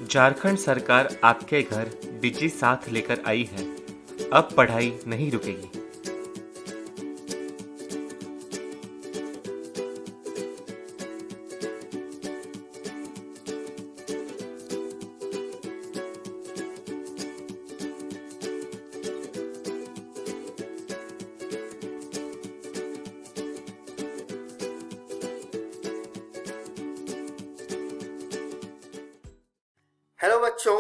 झारखंड सरकार आपके घर डिजी साथ लेकर आई है। अब पढ़ाई नहीं रुकेगी। हेलो बच्चों,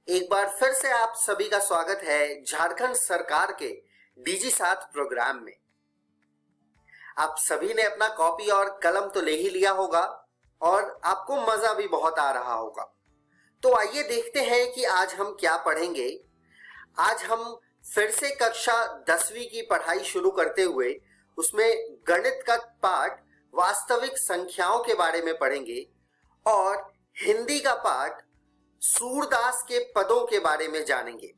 एक बार फिर से आप सभी का स्वागत है झारखंड सरकार के डीजी साथ प्रोग्राम में। आप सभी ने अपना कॉपी और कलम तो ले ही लिया होगा और आपको मजा भी बहुत आ रहा होगा। तो आइए देखते हैं कि आज हम क्या पढ़ेंगे। आज हम फिर से कक्षा 10वीं की पढ़ाई शुरू करते हुए उसमें गणित का पाठ वास्तविक संख्याओं के बारे में पढ़ेंगे और हिंदी का पाठ सूरदास के पदों के बारे में जानेंगे।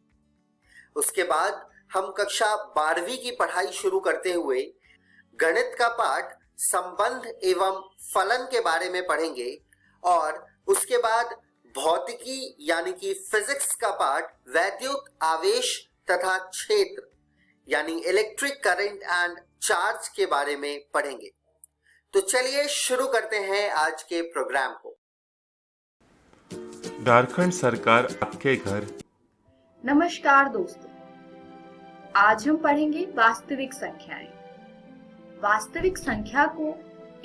उसके बाद हम कक्षा 12वीं की पढ़ाई शुरू करते हुए गणित का पाठ संबंध एवं फलन के बारे में पढ़ेंगे और उसके बाद भौतिकी यानी कि फिजिक्स का पाठ वैद्युत आवेश तथा क्षेत्र यानी इलेक्ट्रिक करंट एंड चार्ज के बारे में पढ़ेंगे। तो चलिए शुरू करते हैं आज के प्रोग्राम को। झारखंड सरकार आपके घर। नमस्कार दोस्तों, आज हम पढ़ेंगे वास्तविक संख्याएं। वास्तविक संख्या को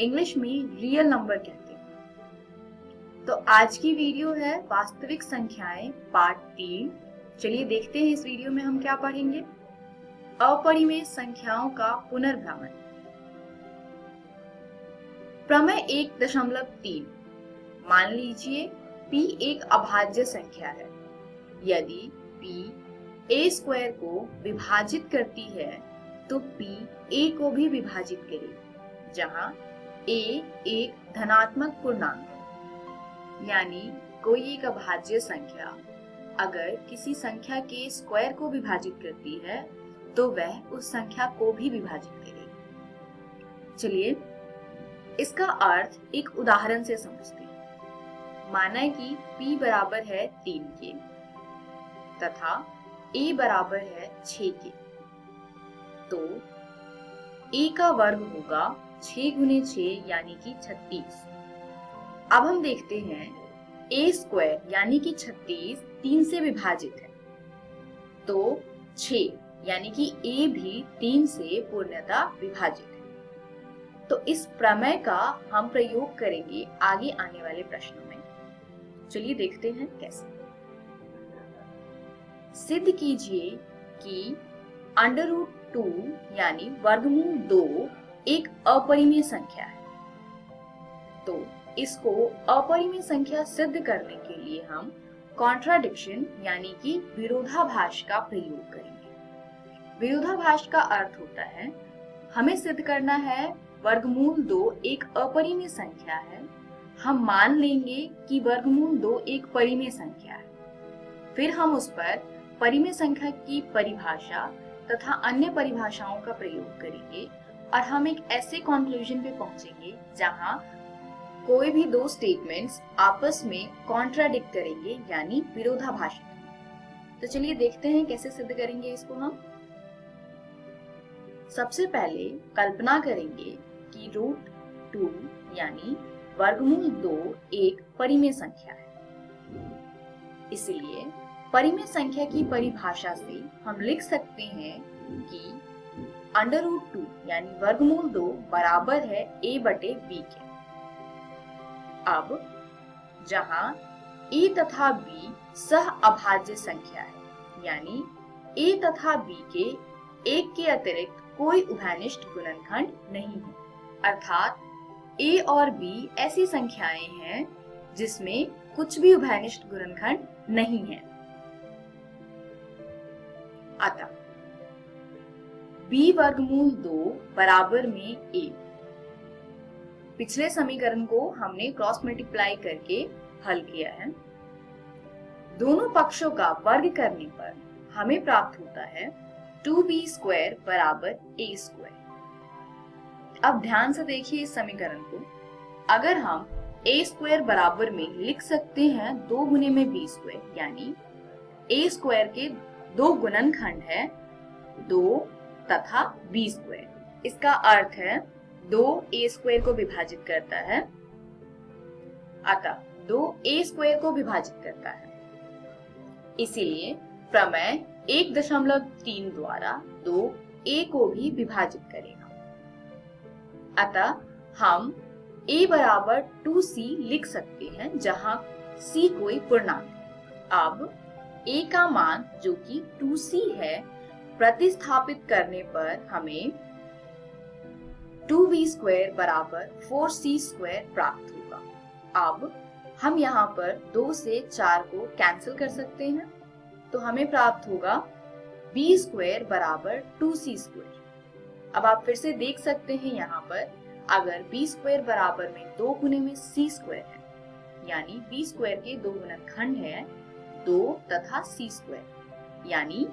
इंग्लिश में रियल नंबर कहते हैं। तो आज की वीडियो है वास्तविक संख्याएं पार्ट 3। चलिए देखते हैं इस वीडियो में हम क्या पढ़ेंगे। अपरिमेय संख्याओं का पुनर्भ्रमण। प्रमेय 1.3। मान लीजिए p एक अभाज्य संख्या है। यदि p a² को विभाजित करती है तो p a को भी विभाजित करेगी, जहां a एक धनात्मक पूर्णांक है। यानी कोई एक अभाज्य संख्या अगर किसी संख्या के स्क्वायर को विभाजित करती है तो वह उस संख्या को भी विभाजित करेगी। चलिए इसका अर्थ एक उदाहरण से समझते हैं। माना कि p बराबर है 3 के तथा a बराबर है 6 के, तो a का वर्ग होगा 6 गुने 6 यानी कि 36। अब हम देखते हैं a² यानी कि 36 3 से विभाजित है, तो 6 यानी कि a भी 3 से पूर्णतः विभाजित है। तो इस प्रमेय का हम प्रयोग करेंगे आगे आने वाले प्रश्नों में। चलिए देखते हैं कैसे। सिद्ध कीजिए कि √2 यानी वर्गमूल 2 एक अपरिमेय संख्या है। तो इसको अपरिमेय संख्या सिद्ध करने के लिए हम कॉन्ट्राडिक्शन यानी कि विरोधाभास का प्रयोग करेंगे। विरोधाभास का अर्थ होता है हमें सिद्ध करना है वर्गमूल 2 एक अपरिमेय संख्या है। हम मान लेंगे कि वर्गमूल 2 एक परिमेय संख्या है। फिर हम उस पर परिमेय संख्या की परिभाषा तथा अन्य परिभाषाओं का प्रयोग करेंगे और हम एक ऐसे कंक्लूजन पे पहुंचेंगे जहां कोई भी दो स्टेटमेंट्स आपस में कॉन्ट्राडिक्ट करेंगे यानी विरोधाभास। तो चलिए देखते हैं कैसे सिद्ध करेंगे इसको हम। सबसे पहले कल्पना करेंगे कि √2 यानी वर्गमूल 2 एक परिमेय संख्या है। इसलिए परिमेय संख्या की परिभाषा से हम लिख सकते हैं कि √2 यानी वर्गमूल 2 बराबर है a/b के। अब जहां a तथा b सह अभाज्य संख्या है, यानी a तथा b के एक के अतिरिक्त कोई उभयनिष्ठ गुणनखंड नहीं है, अर्थात a और b ऐसी संख्याएं हैं जिसमें कुछ भी उभयनिष्ठ गुणनखंड नहीं है। अतः b वर्गमूल 2 बराबर में a। पिछले समीकरण को हमने क्रॉस मल्टीप्लाई करके हल किया है। दोनों पक्षों का वर्ग करने पर हमें प्राप्त होता है 2b² बराबर a²। अब ध्यान से देखिए इस समीकरण को। अगर हम ए स्क्वायर बराबर में लिख सकते हैं 2 गुने में बी स्क्वायर, यानी ए स्क्वायर के 2 गुणनखंड है 2 तथा बी स्क्वायर। इसका अर्थ है 2 ए स्क्वायर को विभाजित करता है, अतः 2 ए स्क्वायर को विभाजित करता है। इसीलिए प्रमेय 1.3 द्वारा 2 ए को भी विभाजित करेगा। अतः हम a बराबर 2c लिख सकते हैं, जहां c कोई पूर्णांक है। अब a का मान जो कि 2c है प्रतिस्थापित करने पर हमें 2b स्क्वायर बराबर 4c स्क्वायर प्राप्त होगा। अब हम यहाँ पर 2 से 4 को कैंसिल कर सकते हैं, तो हमें प्राप्त होगा b स्क्वायर बराबर 2c स्क्वायर। अब आप फिर से देख सकते हैं यहाँ पर अगर b स्क्वायर बराबर में 2 गुने में c स्क्वायर है, यानी b स्क्वायर के 2 गुणनखंड है 2 तथा c स्क्वायर, यानी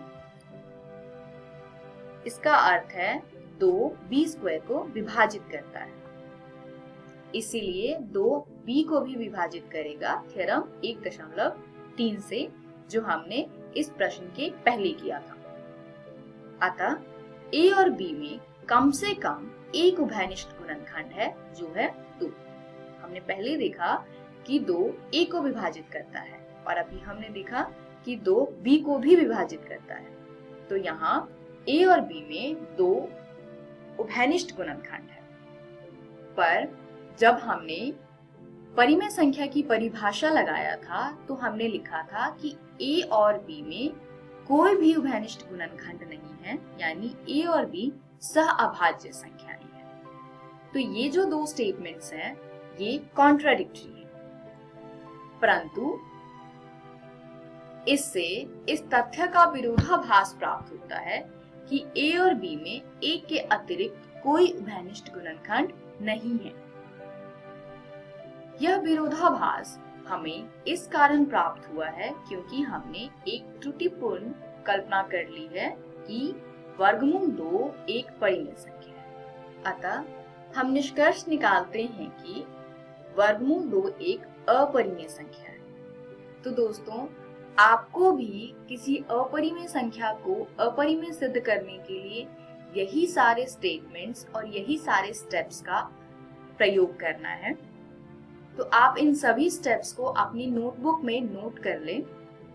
इसका अर्थ है 2 b स्क्वायर को विभाजित करता है, इसीलिए 2 b को भी विभाजित करेगा थ्योरम 1.3 से, जो हमने इस प्रश्न के पहले किया था। अतः a और b में कम से कम एक उभयनिष्ठ गुणनखंड है जो है 2। हमने पहले देखा कि 2 a को विभाजित करता है और अभी हमने देखा कि 2 b को भी विभाजित करता है। तो यहाँ a और b में 2 उभयनिष्ठ गुणनखंड है। पर जब हमने परिमेय संख्या की परिभाषा लगाया था तो हमने लिखा था कि a और b में कोई भी उभयनिष्ठ गुणनखंड नहीं है, यानी a और b सहअभाज्य संख्याएं हैं। तो ये जो 2 स्टेटमेंट्स हैं ये कॉन्ट्राडिक्टरी है, परंतु इससे इस तथ्य का विरोधाभास प्राप्त होता है कि a और b में एक के अतिरिक्त कोई उभयनिष्ठ गुणनखंड नहीं है। यह विरोधाभास हमें इस कारण प्राप्त हुआ है क्योंकि हमने एक त्रुटिपूर्ण कल्पना कर ली है कि वर्गमूल 2 एक परिमेय संख्या है। अतः हम निष्कर्ष निकालते हैं कि वर्गमूल 2 एक अपरिमेय संख्या है। तो दोस्तों, आपको भी किसी अपरिमेय संख्या को अपरिमेय सिद्ध करने के लिए यही सारे स्टेटमेंट्स और यही सारे स्टेप्स का प्रयोग करना है। तो आप इन सभी स्टेप्स को अपनी नोटबुक में नोट कर लें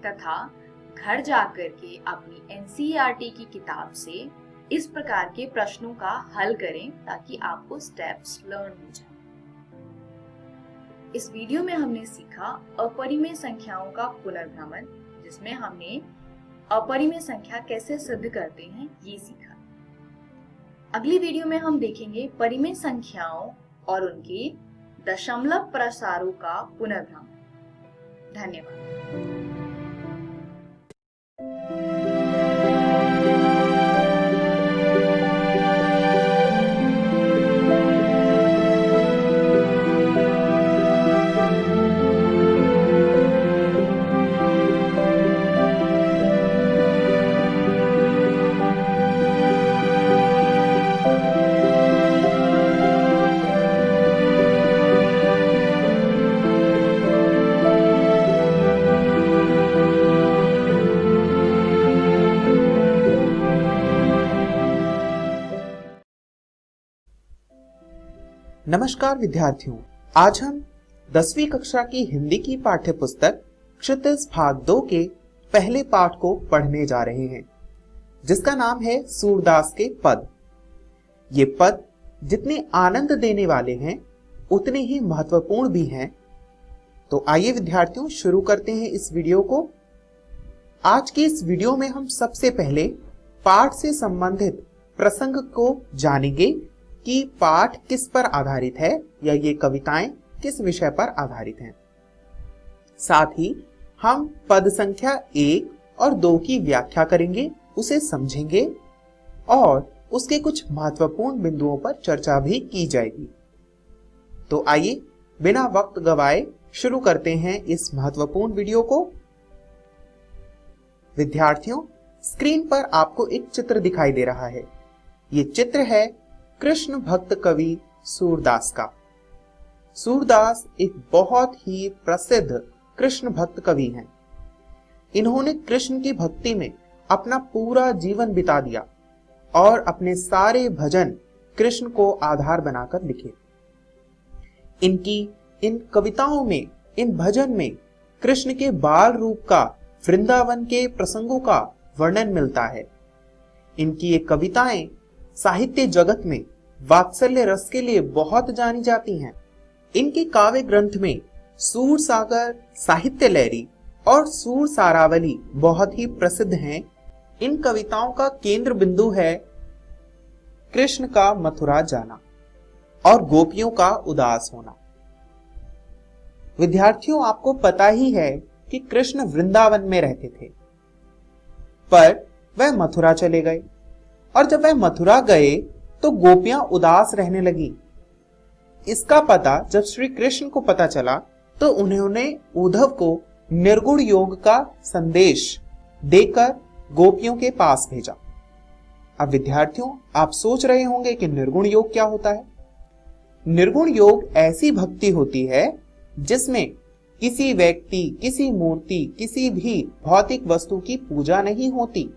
तथा घर जाकर के अपनी NCERT की किताब से इस प्रकार के प्रश्नों का हल करें ताकि आपको स्टेप्स लर्न हो जाए। इस वीडियो में हमने सीखा अपरिमेय संख्याओं का पुनर्भ्रमण, जिसमें हमने अपरिमेय संख्या कैसे सिद्ध करते हैं ये सीखा। अगली वीडियो में हम देखेंगे परिमेय संख्याओं और उनके दशमलव प्रसारों का पुनर्भ्रमण। धन्यवाद। नमस्कार विद्यार्थियों, आज हम 10वीं कक्षा की हिंदी की पाठ्य पुस्तक क्षितिज भाग 2 के पहले पाठ को पढ़ने जा रहे हैं, जिसका नाम है सूरदास के पद। ये पद जितने आनंद देने वाले हैं उतने ही महत्वपूर्ण भी हैं। तो आइए विद्यार्थियों शुरू करते हैं इस वीडियो को। आज की इस वीडियो में हम सबसे पहले पाठ से संबंधित प्रसंग को जानेंगे कि पाठ किस पर आधारित है या ये कविताएं किस विषय पर आधारित हैं। साथ ही हम पद संख्या 1 और 2 की व्याख्या करेंगे, उसे समझेंगे और उसके कुछ महत्वपूर्ण बिंदुओं पर चर्चा भी की जाएगी। तो आइए बिना वक्त गवाए शुरू करते हैं इस महत्वपूर्ण वीडियो को। विद्यार्थियों, स्क्रीन पर आपको एक चित्र दिखाई दे रहा है। ये चित्र है कृष्ण भक्त कवि सूरदास का। सूरदास एक बहुत ही प्रसिद्ध कृष्ण भक्त कवि हैं। इन्होंने कृष्ण की भक्ति में अपना पूरा जीवन बिता दिया और अपने सारे भजन कृष्ण को आधार बनाकर लिखे। इनकी इन कविताओं में, इन भजन में कृष्ण के बाल रूप का, वृंदावन के प्रसंगों का वर्णन मिलता है। इनकी ये कविताएं साहित्य जगत में वात्सल्य रस के लिए बहुत जानी जाती हैं। इनके काव्य ग्रंथ में सूर सागर, साहित्य लहरी और सूर सारावली बहुत ही प्रसिद्ध हैं। इन कविताओं का केंद्र बिंदु है कृष्ण का मथुरा जाना और गोपियों का उदास होना। विद्यार्थियों, आपको पता ही है कि कृष्ण वृंदावन में रहते थे, पर वह मथुरा चले गए और जब वह मथुरा गए तो गोपियां उदास रहने लगी। इसका पता जब श्री कृष्ण को पता चला तो उन्होंने उद्धव को निर्गुण योग का संदेश देकर गोपियों के पास भेजा। अब विद्यार्थियों, आप सोच रहे होंगे कि निर्गुण योग क्या होता है। निर्गुण योग ऐसी भक्ति होती है जिसमें किसी व्यक्ति, किसी मूर्ति, किसी भी भौतिक वस्तु की पूजा नहीं होती।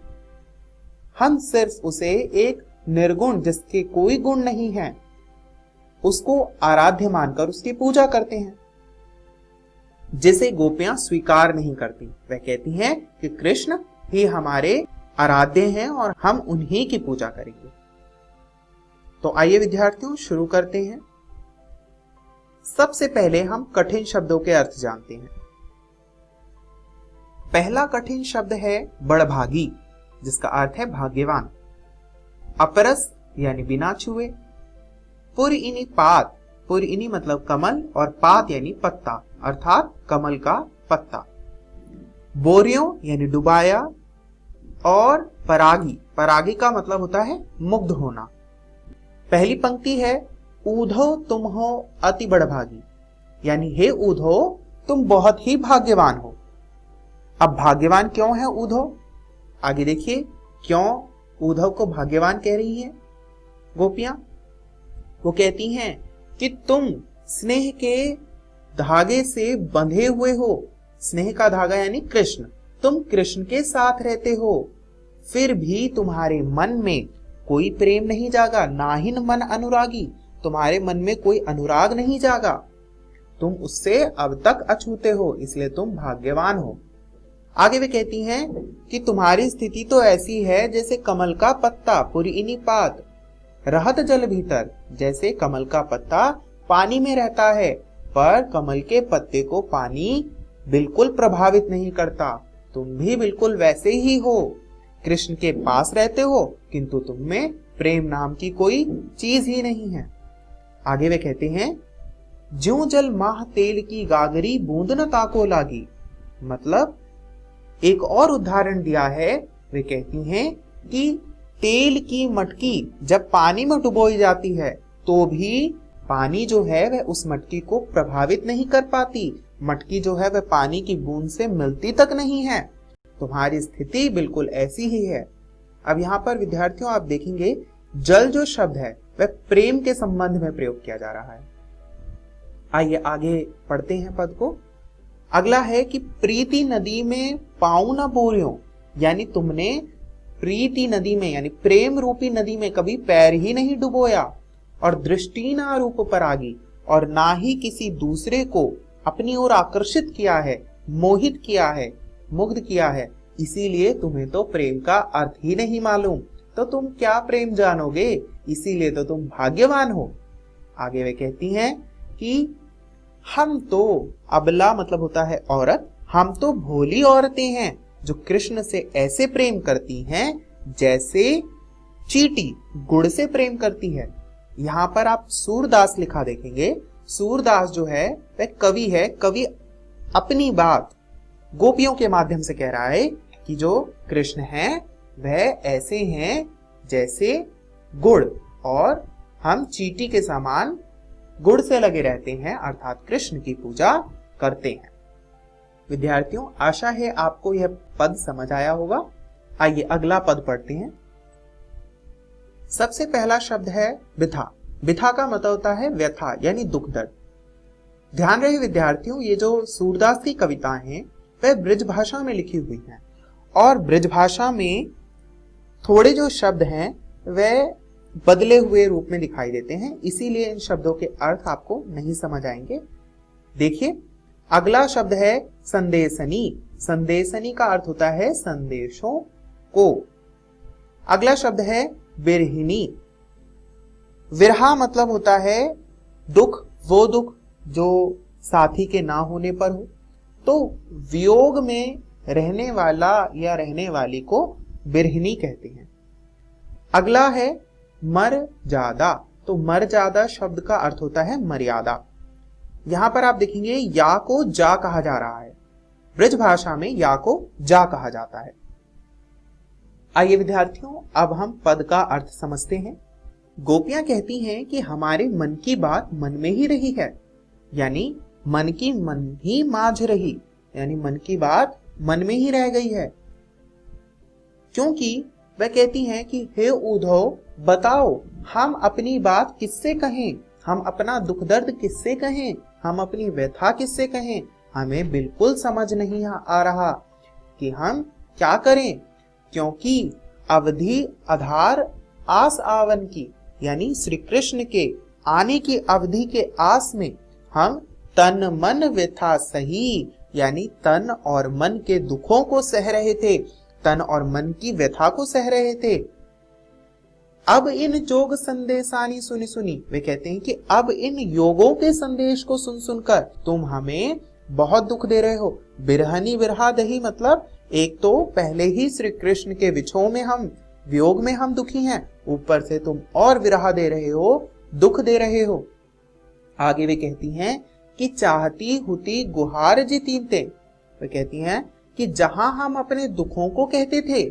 हम सिर्फ उसे एक निर्गुण, जिसके कोई गुण नहीं है, उसको आराध्य मानकर उसकी पूजा करते हैं, जिसे गोपियां स्वीकार नहीं करती। वह कहती हैं कि कृष्ण ही हमारे आराध्य हैं और हम उन्हीं की पूजा करेंगे। तो आइए विद्यार्थियों, शुरू करते हैं। सबसे पहले हम कठिन शब्दों के अर्थ जानते हैं। पहला कठिन शब्द है बड़भागी, जिसका अर्थ है भाग्यवान। अपरस यानी बिना छुए। पुरइनी पात, पुरइनी मतलब कमल और पात यानी पत्ता, अर्थात कमल का पत्ता। बोरियों यानी डुबाया और परागी, परागी का मतलब होता है मुग्ध होना। पहली पंक्ति है ऊधो तुम हो अति बड़भागी, यानी हे ऊधो तुम बहुत ही भाग्यवान हो। अब भाग्यवान क्यों है ऊधो? आगे देखिए, क्यों ऊधव को भाग्यवान कह रही हैं गोपियां? वो कहती हैं कि तुम स्नेह के धागे से बंधे हुए हो। स्नेह का धागा यानी कृष्ण। तुम कृष्ण के साथ रहते हो, फिर भी तुम्हारे मन में कोई प्रेम नहीं जागा, ना ही मन अनुरागी। तुम्हारे मन में कोई अनुराग नहीं जागा, तुम उससे अब तक अछूते हो, इसलिए तुम भाग्यवान हो। आगे वे कहती हैं कि तुम्हारी स्थिति तो ऐसी है जैसे कमल का पत्ता, पुरइनी पात, रहत जल भीतर। जैसे कमल का पत्ता पानी में रहता है, पर कमल के पत्ते को पानी बिल्कुल प्रभावित नहीं करता। तुम भी बिल्कुल वैसे ही हो, कृष्ण के पास रहते हो, किंतु तुम में प्रेम नाम की कोई चीज ही नहीं है। आगे वे कहते हैं ज्यों जल माह तेल की गागरी बूंद न ताको लागी। मतलब एक और उदाहरण दिया है। वे कहती हैं कि तेल की मटकी जब पानी में डुबोई जाती है तो भी पानी जो है वह उस मटकी को प्रभावित नहीं कर पाती। मटकी जो है वह पानी की बूंद से मिलती तक नहीं है। तुम्हारी स्थिति बिल्कुल ऐसी ही है। अब यहाँ पर विद्यार्थियों आप देखेंगे जल जो शब्द है वह प्रेम के संबंध में प्रयोग किया जा रहा है। आइए आगे पढ़ते हैं पद को। अगला है कि प्रीति नदी में पाऊ न बोरियों, यानी तुमने प्रीति नदी में यानी प्रेम रूपी नदी में कभी पैर ही नहीं डुबोया। और दृष्टि ना रूप परागी, और ना ही किसी दूसरे को अपनी ओर आकर्षित किया है, मोहित किया है, मुग्ध किया है, इसीलिए तुम्हें तो प्रेम का अर्थ ही नहीं मालूम, तो तुम क्या प्रेम जानोगे, इसीलिए तो तुम भाग्यवान हो। आगे वे कहती हैं कि हम तो, अबला मतलब होता है औरत, हम तो भोली औरतें हैं जो कृष्ण से ऐसे प्रेम करती हैं जैसे चींटी गुड़ से प्रेम करती है। यहाँ पर आप सूरदास लिखा देखेंगे। सूरदास जो है वह कवि है। कवि अपनी बात गोपियों के माध्यम से कह रहा है कि जो कृष्ण हैं वह ऐसे हैं जैसे गुड़, और हम चींटी के समान गुड़ से लगे रहते हैं, अर्थात कृष्ण की पूजा करते हैं। विद्यार्थियों, आशा है आपको यह पद समझ आया होगा। आइए अगला पद पढ़ते हैं। सबसे पहला शब्द है बिथा। बिथा का मतलब होता है व्यथा यानी दुख दर्द। ध्यान रहे विद्यार्थियों, ये जो सूरदास की कविताएं हैं वह ब्रज भाषा में लिखी हुई हैं और ब्रज भाषा में थोड़े जो शब्द हैं वह बदले हुए रूप में दिखाई देते हैं, इसीलिए इन शब्दों के अर्थ आपको नहीं समझ आएंगे। देखिए, अगला शब्द है संदेशनी। संदेशनी का अर्थ होता है संदेशों को। अगला शब्द है विरहिणी। विरहा मतलब होता है दुख, वो दुख जो साथी के ना होने पर हो। तो वियोग में रहने वाला या रहने वाली को विरहिणी कहते हैं। अगला है मर्यादा। तो मर्यादा शब्द का अर्थ होता है मर्यादा। यहां पर आप देखेंगे या को जा कहा जा रहा है। ब्रज भाषा में या को जा कहा जाता है। आइए विद्यार्थियों, अब हम पद का अर्थ समझते हैं। गोपियां कहती हैं कि हमारे मन की बात मन में ही रही है, यानी मन की मन ही माझ रही, यानी मन की बात मन में ही रह गई है। क्योंकि वह कहती हैं कि हे उद्धव, बताओ हम अपनी बात किससे कहें, हम अपना दुख दर्द किससे कहें, हम अपनी व्यथा किससे कहें। हमें बिल्कुल समझ नहीं आ रहा कि हम क्या करें, क्योंकि अवधि आधार आस आवन की, यानी श्री कृष्ण के आने की अवधि के आस में हम तन मन व्यथा सही, यानी तन और मन के दुखों को सह रहे थे, तन और मन की व्यथा को सह रहे थे। अब इन जोग संदेशानी सुनी सुनी, वे कहते हैं कि अब इन योगों के संदेश को सुन सुनकर तुम हमें बहुत दुख दे रहे हो। बिरहनी विरहा दही मतलब एक तो पहले ही श्री कृष्ण के विछोह में हम, वियोग में हम दुखी हैं, ऊपर से तुम और विरहा दे रहे हो, दुख दे रहे हो। आगे वे कहती हैं कि चाहती हुती गुहार जीतीते। वे कहती हैं कि जहां हम अपने दुखों को कहते थे,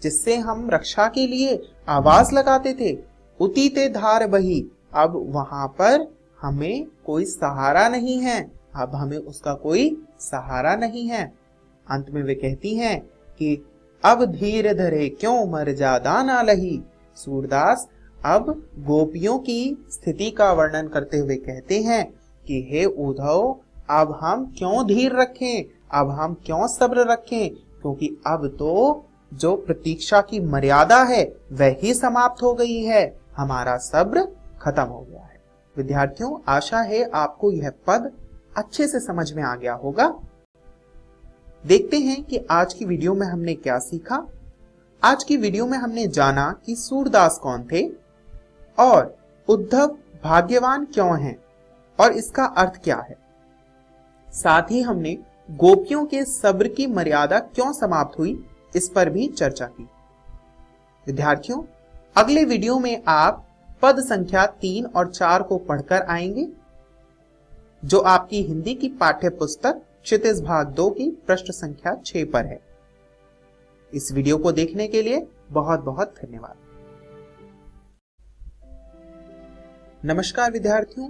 जिससे हम रक्षा के लिए आवाज लगाते थे, उतीते धार बही, अब वहां पर हमें कोई सहारा नहीं है, अब हमें उसका कोई सहारा नहीं है। अंत में वे कहती हैं कि अब धीर धरे क्यों मर्यादा ना लही। सूरदास अब गोपियों की स्थिति का वर्णन करते हुए कहते हैं कि हे उद्धव, अब हम क्यों धीर रखें, अब हम क्यों सब्र रखें, क्योंकि अब तो जो प्रतीक्षा की मर्यादा है वह ही समाप्त हो गई है, हमारा सब्र खत्म हो गया है। विद्यार्थियों, आशा है आपको यह पद अच्छे से समझ में आ गया होगा। देखते हैं कि आज की वीडियो में हमने क्या सीखा। आज की वीडियो में हमने जाना कि सूरदास कौन थे और उद्धव भाग्यवान क्यों हैं और इसका अर्थ क्या है। साथ ही हमने गोपियों के सब्र की मर्यादा क्यों समाप्त हुई, इस पर भी चर्चा की। विद्यार्थियों, अगले वीडियो में आप पद संख्या 3 और 4 को पढ़कर आएंगे, जो आपकी हिंदी की पाठ्य पुस्तक क्षितिज भाग 2 की पृष्ठ संख्या 6 पर है। इस वीडियो को देखने के लिए बहुत बहुत धन्यवाद। नमस्कार विद्यार्थियों,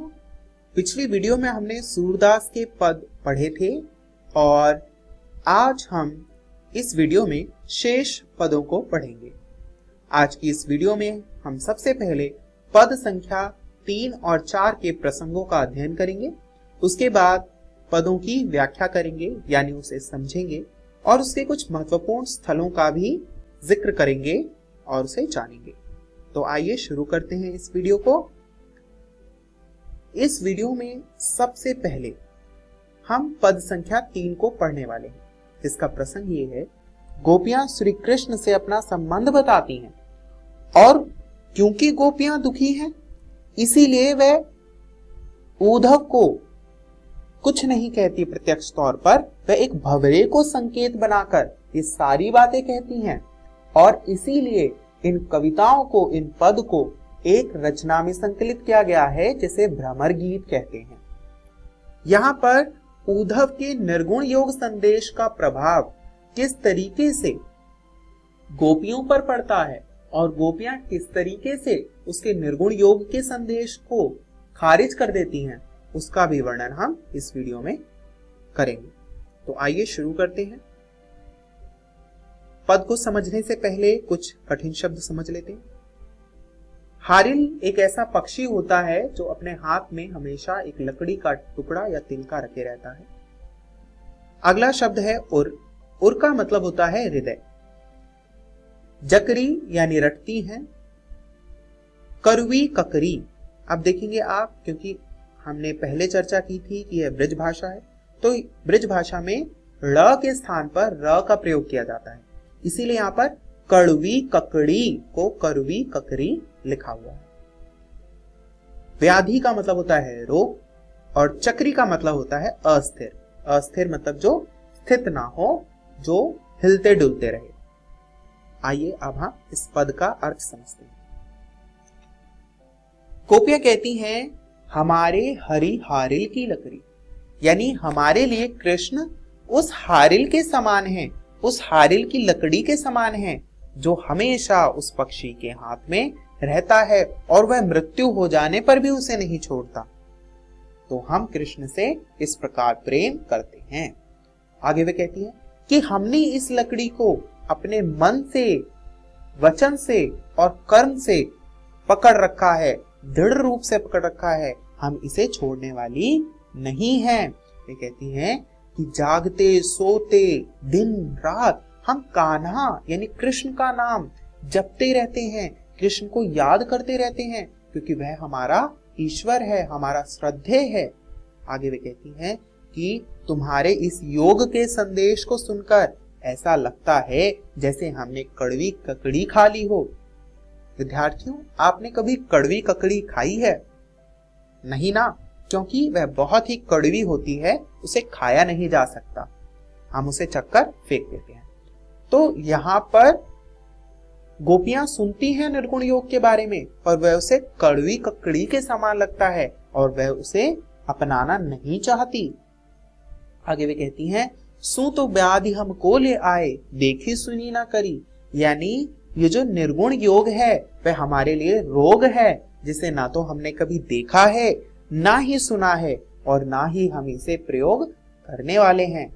पिछली वीडियो में हमने सूरदास के पद पढ़े थे और आज हम इस वीडियो में शेष पदों को पढ़ेंगे। आज की इस वीडियो में हम सबसे पहले पद संख्या 3 और 4 के प्रसंगों का अध्ययन करेंगे, उसके बाद पदों की व्याख्या करेंगे यानी उसे समझेंगे और उसके कुछ महत्वपूर्ण स्थलों का भी जिक्र करेंगे और उसे जानेंगे। तो आइए शुरू करते हैं इस वीडियो को। इस वीडियो में सबसे पहले हम पद संख्या 3 को पढ़ने वाले हैं, जिसका प्रसंग ये है, गोपियां श्री कृष्ण से अपना संबंध बताती हैं और क्योंकि गोपियां दुखी हैं इसीलिए वह उद्धव को कुछ नहीं कहती प्रत्यक्ष तौर पर, वह एक भंवरे को संकेत बनाकर ये सारी बातें कहती हैं और इसीलिए इन कविताओं को, इन पद को एक रचना में संकलित किया गया है जिसे भ्रमर गीत कहते हैं। यहाँ पर उद्धव के निर्गुण योग संदेश का प्रभाव किस तरीके से गोपियों पर पड़ता है और गोपियां किस तरीके से उसके निर्गुण योग के संदेश को खारिज कर देती हैं, उसका भी वर्णन हम इस वीडियो में करेंगे। तो आइए शुरू करते हैं। पद को समझने से पहले कुछ कठिन शब्द समझ लेते हैं। हारिल एक ऐसा पक्षी होता है जो अपने हाथ में हमेशा एक लकड़ी का टुकड़ा या तिनका रखे रहता है। अगला शब्द है उर। उर का मतलब होता है हृदय। जकरी यानी रटती हैं। करवी ककरी, अब देखेंगे आप, क्योंकि हमने पहले चर्चा की थी कि यह ब्रज भाषा है, तो ब्रज भाषा में ळ के स्थान पर र का प्रयोग किया जाता है, इसीलिए यहां पर कड़वी ककड़ी को करवी ककरी लिखा हुआ है। व्याधि का मतलब होता है रोग, और चक्री का मतलब होता है अस्थिर। अस्थिर मतलब जो स्थित ना हो, जो हिलते डुलते रहे। आइए अब हम इस पद का अर्थ समझते हैं। गोपियां कहती हैं हमारे हरि हारिल की लकड़ी, यानी हमारे लिए कृष्ण उस हारिल के समान हैं, उस हारिल की लकड़ी के समान हैं जो हमेशा उस पक्षी के हाथ में रहता है और वह मृत्यु हो जाने पर भी उसे नहीं छोड़ता। तो हम कृष्ण से इस प्रकार प्रेम करते हैं। आगे वे कहती है कि हमने इस लकड़ी को अपने मन से, वचन से और कर्म से पकड़ रखा है, दृढ़ रूप से पकड़ रखा है, हम इसे छोड़ने वाली नहीं हैं। वे कहती हैं कि जागते सोते दिन रात हम कान्हा यानी कृष्ण का नाम जपते रहते हैं, कृष्ण को याद करते रहते हैं, क्योंकि वह हमारा ईश्वर है, हमारा श्रद्धेय है। आगे वे कहती हैं कि तुम्हारे इस योग के संदेश को सुनकर ऐसा लगता है जैसे हमने कड़वी ककड़ी खा ली हो। विद्यार्थियों, आपने कभी कड़वी ककड़ी खाई है? नहीं ना, क्योंकि वह बहुत ही कड़वी होती है, उसे खाया नहीं जा सकता, हम उसे चक्कर फेंक देते हैं। तो यहाँ पर गोपियां सुनती हैं निर्गुण योग के बारे में, पर वह उसे कड़वी ककड़ी के समान लगता है और वह उसे अपनाना नहीं चाहती। आगे वे कहती हैं सू तो व्याधि हमको ले आए, देखी सुनी ना करी, यानी ये जो निर्गुण योग है वह हमारे लिए रोग है, जिसे ना तो हमने कभी देखा है, ना ही सुना है, और ना ही हम इसे प्रयोग करने वाले हैं।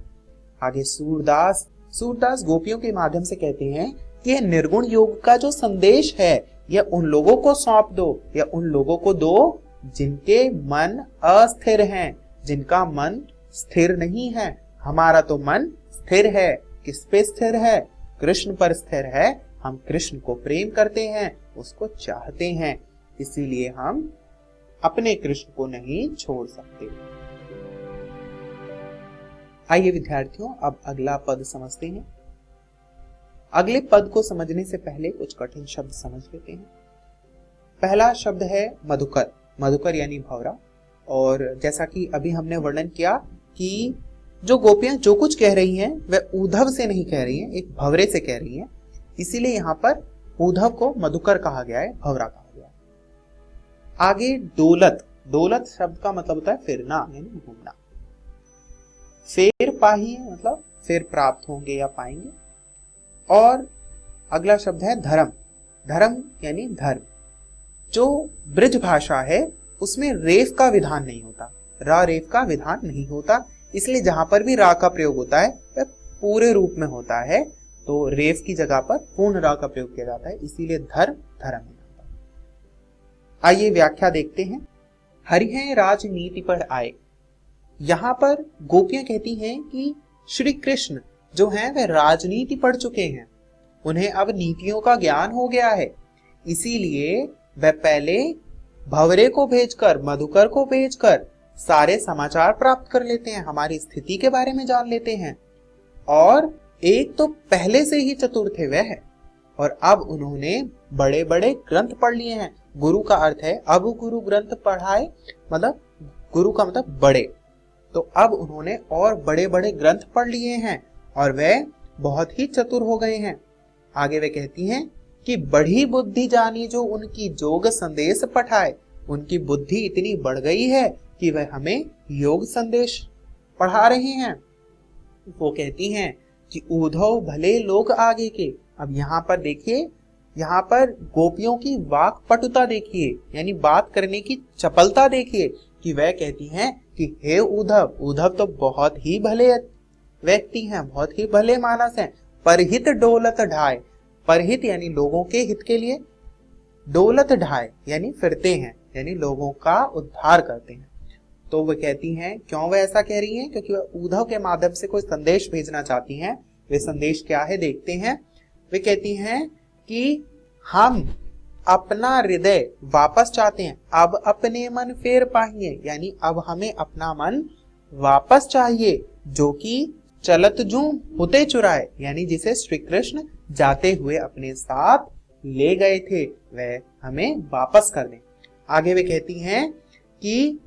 आगे सूरदास गोपियों के माध्यम से कहते हैं कि यह निर्गुण योग का जो संदेश है यह उन लोगों को सौंप दो, या उन लोगों को दो जिनके मन अस्थिर हैं, जिनका मन स्थिर नहीं है। हमारा तो मन स्थिर है। किस पे स्थिर है? कृष्ण पर स्थिर है। हम कृष्ण को प्रेम करते हैं, उसको चाहते हैं, इसीलिए हम अपने कृष्ण को नहीं छोड़ सकते। आइए विद्यार्थियों, अब अगला पद समझते हैं। अगले पद को समझने से पहले कुछ कठिन शब्द समझ लेते हैं। पहला शब्द है मधुकर। मधुकर यानी भंवरा, और जैसा कि अभी हमने वर्णन किया कि जो गोपियां जो कुछ कह रही हैं वह उद्धव से नहीं कह रही हैं, एक भंवरे से कह रही हैं, इसीलिए यहाँ पर उद्धव को मधुकर कहा गया है, भंवरा कहा गया है। आगे डोलत। डोलत शब्द का मतलब होता है फिरना यानी घूमना। फेर पाही मतलब फिर प्राप्त होंगे या पाएंगे। और अगला शब्द है धर्म। धर्म यानी धर्म। जो ब्रज भाषा है उसमें रेफ का विधान नहीं होता, रा रेफ का विधान नहीं होता, इसलिए जहां पर भी रा का प्रयोग होता है वह पूरे रूप में होता है, तो रेफ की जगह पर पूर्ण रा का प्रयोग किया जाता है, इसीलिए धर्म धर्म है। आइए व्याख्या देखते हैं। हरिहर राजनीति पर आए। यहां पर गोपियां कहती हैं कि श्री कृष्ण जो हैं वह राजनीति पढ़ चुके हैं, उन्हें अब नीतियों का ज्ञान हो गया है, इसीलिए वह पहले भंवरे को भेजकर, मधुकर को भेजकर सारे समाचार प्राप्त कर लेते हैं, हमारी स्थिति के बारे में जान लेते हैं। और एक तो पहले से ही चतुर थे वह, और अब उन्होंने बड़े बड़े ग्रंथ पढ़ लिए हैं। गुरु का अर्थ है अब गुरु ग्रंथ पढ़ाए, मतलब गुरु का मतलब बड़े, तो अब उन्होंने और बड़े बड़े ग्रंथ पढ़ लिए हैं और वह बहुत ही चतुर हो गए हैं। आगे वे कहती हैं कि बढ़ी बुद्धि जानी जो उनकी जोग संदेश पठाए। उनकी बुद्धि इतनी बढ़ गई है कि वह हमें योग संदेश पढ़ा रहे हैं। वो कहती हैं कि उद्धव भले लोग आगे के। अब यहाँ पर देखिए, यहाँ पर गोपियों की वाक पटुता देखिए, यानी बात करने की चपलता देखिए कि वह कहती हैं कि हे उद्धव, उद्धव तो बहुत ही भले व्यक्ति हैं, बहुत ही भले मानस हैं। परहित डोलत ढाए। परहित यानी लोगों के हित के लिए, डोलत ढाए यानी फिरते हैं, यानी लोगों का उद्धार करते हैं। तो वह कहती हैं, क्यों वह ऐसा कह रही हैं? क्योंकि वह उद्धव के माध्यम से कोई संदेश भेजना चाहती हैं। वे संदेश क्या है देखते हैं। वे कहती हैं कि हम अपना हृदय वापस चाहते हैं, अब अपने मन फेर पाएंगे, यानी अब हमें अपना मन वापस चाहिए, जो कि चलत जू होते चुराए, यानी जिसे श्री कृष्ण जाते हुए अपने साथ ले गए थे, वह हमें वापस कर दें। आगे वे कहती हैं कि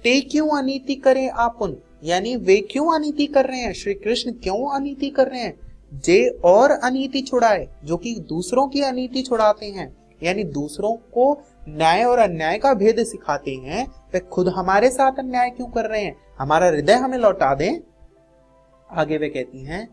ते क्यों अनीति करें आपुन, यानी वे क्यों अनीति कर रहे हैं, श्री कृष्ण क्यों अनीति कर रहे हैं। जे और अनीति छुड़ाए, जो कि दूसरों की अनीति छुड़ाते हैं, यानी दूसरों को न्याय और अन्याय का भेद सिखाते हैं, वे खुद हमारे साथ अन्याय क्यों कर रहे हैं, हमारा हृदय हमें लौटा दें। आगे वे कहती हैं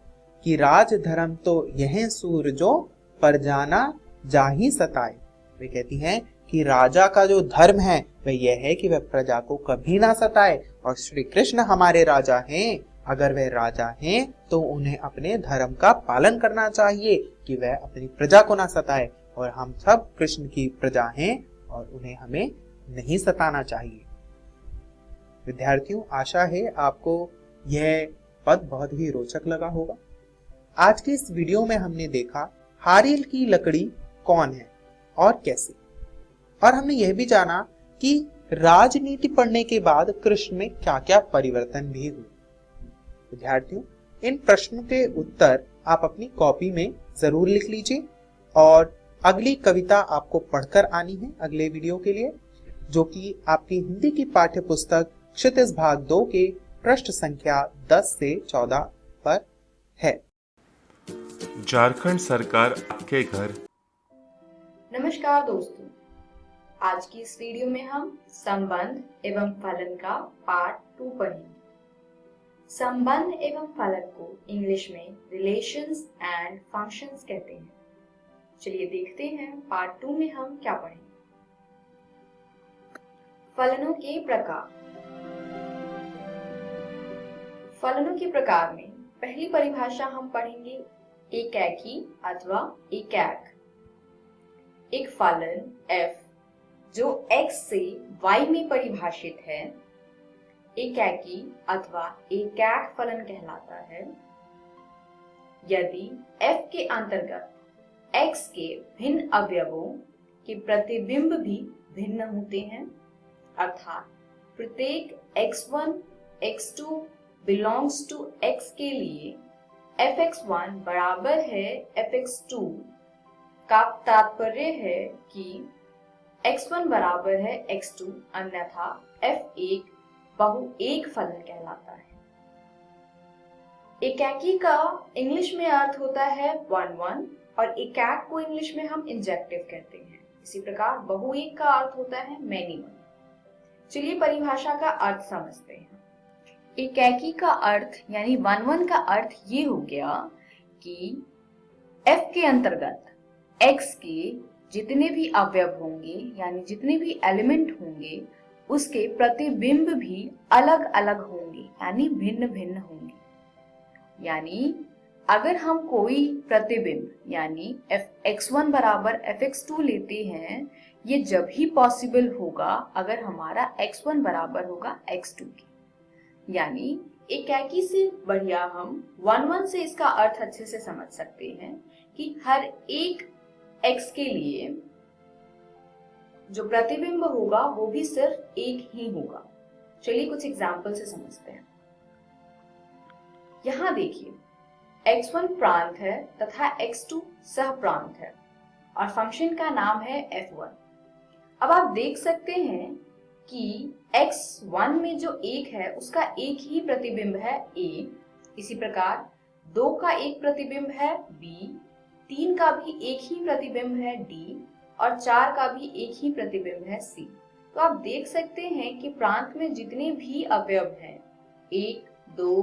कि राज धर्म तो यह सूरजो पर जाना जाही सताए। वे कहती हैं कि राजा का जो धर्म है वह यह है कि वह प्रजा को कभी ना सताए, और श्री कृष्ण हमारे राजा हैं। अगर वह राजा हैं तो उन्हें अपने धर्म का पालन करना चाहिए कि वह अपनी प्रजा को ना सताए, और हम सब कृष्ण की प्रजा हैं और उन्हें हमें नहीं सताना चाहिए। विद्यार्थियों, आशा है आपको यह पद बहुत ही रोचक लगा होगा। आज की इस वीडियो में हमने देखा हारील की लकड़ी कौन है और कैसे, और हमने यह भी जाना कि राजनीति पढ़ने के बाद कृष्ण में क्या क्या परिवर्तन भी हुए। विद्यार्थियों, इन प्रश्नों के उत्तर आप अपनी कॉपी में जरूर लिख लीजिए, और अगली कविता आपको पढ़कर आनी है अगले वीडियो के लिए, जो कि आपकी हिंदी की पाठ्य पुस्तक क्षितिज भाग 2 के पृष्ठ संख्या 10 से 14 पर है। झारखंड सरकार आपके घर। नमस्कार दोस्तों, आज की इस वीडियो में हम संबंध एवं फलन का पार्ट 2 पढ़ेंगे। संबंध एवं फलन को इंग्लिश में रिलेशंस एंड फंक्शंस कहते हैं। चलिए देखते हैं पार्ट 2 में हम क्या पढ़ेंगे। फलनों के प्रकार। फलनों के प्रकार में पहली परिभाषा हम पढ़ेंगे एकैकी अथवा एकैक। एक फलन f जो x से y में परिभाषित है एकैकी अथवा एकैक फलन कहलाता है यदि f के अंतर्गत x के भिन्न अवयवों के प्रतिबिंब भी भिन्न होते हैं, अर्थात प्रत्येक x1 x2 belongs to x के लिए fx1 बराबर है fx2 का तात्पर्य है कि x1 बराबर है x2, अन्यथा f1 बहु एक फलन कहलाता है। एकैकी का इंग्लिश में अर्थ होता है 1-1 और एकैक को इंग्लिश में हम इंजेक्टिव कहते हैं। इसी प्रकार बहुएक का अर्थ होता है many one। चलिए परिभाषा का अर्थ समझते हैं। एकैकी का अर्थ यानी 1-1 का अर्थ ये हो गया कि f के अंतर्गत x के जितने भी अवयव होंगे यानी जितने भी एलिमेंट होंगे उसके प्रतिबिंब भी अलग अलग होंगे यानी भिन्न भिन्न होंगे। यानी अगर हम कोई प्रतिबिंब यानी x1 बराबर fx2 लेते हैं, ये जब ही पॉसिबल होगा अगर हमारा x1 बराबर होगा x2 के। यानी एकैकी से बढ़िया हम 1-1 से इसका अर्थ अच्छे से समझ सकते हैं कि हर एक x के लिए जो प्रतिबिंब होगा वो भी सिर्फ एक ही होगा। चलिए कुछ एग्जाम्पल से समझते हैं। यहाँ देखिए x1 प्रांत है तथा x2 सह प्रांत है और फंक्शन का नाम है f1। अब आप देख सकते हैं कि x1 में जो एक है उसका एक ही प्रतिबिंब है a, इसी प्रकार 2 का एक प्रतिबिंब है b, 3 का भी एक ही प्रतिबिंब है d और 4 का भी एक ही प्रतिबिंब है c। तो आप देख सकते हैं कि प्रांत में जितने भी अवयव हैं 1, 2,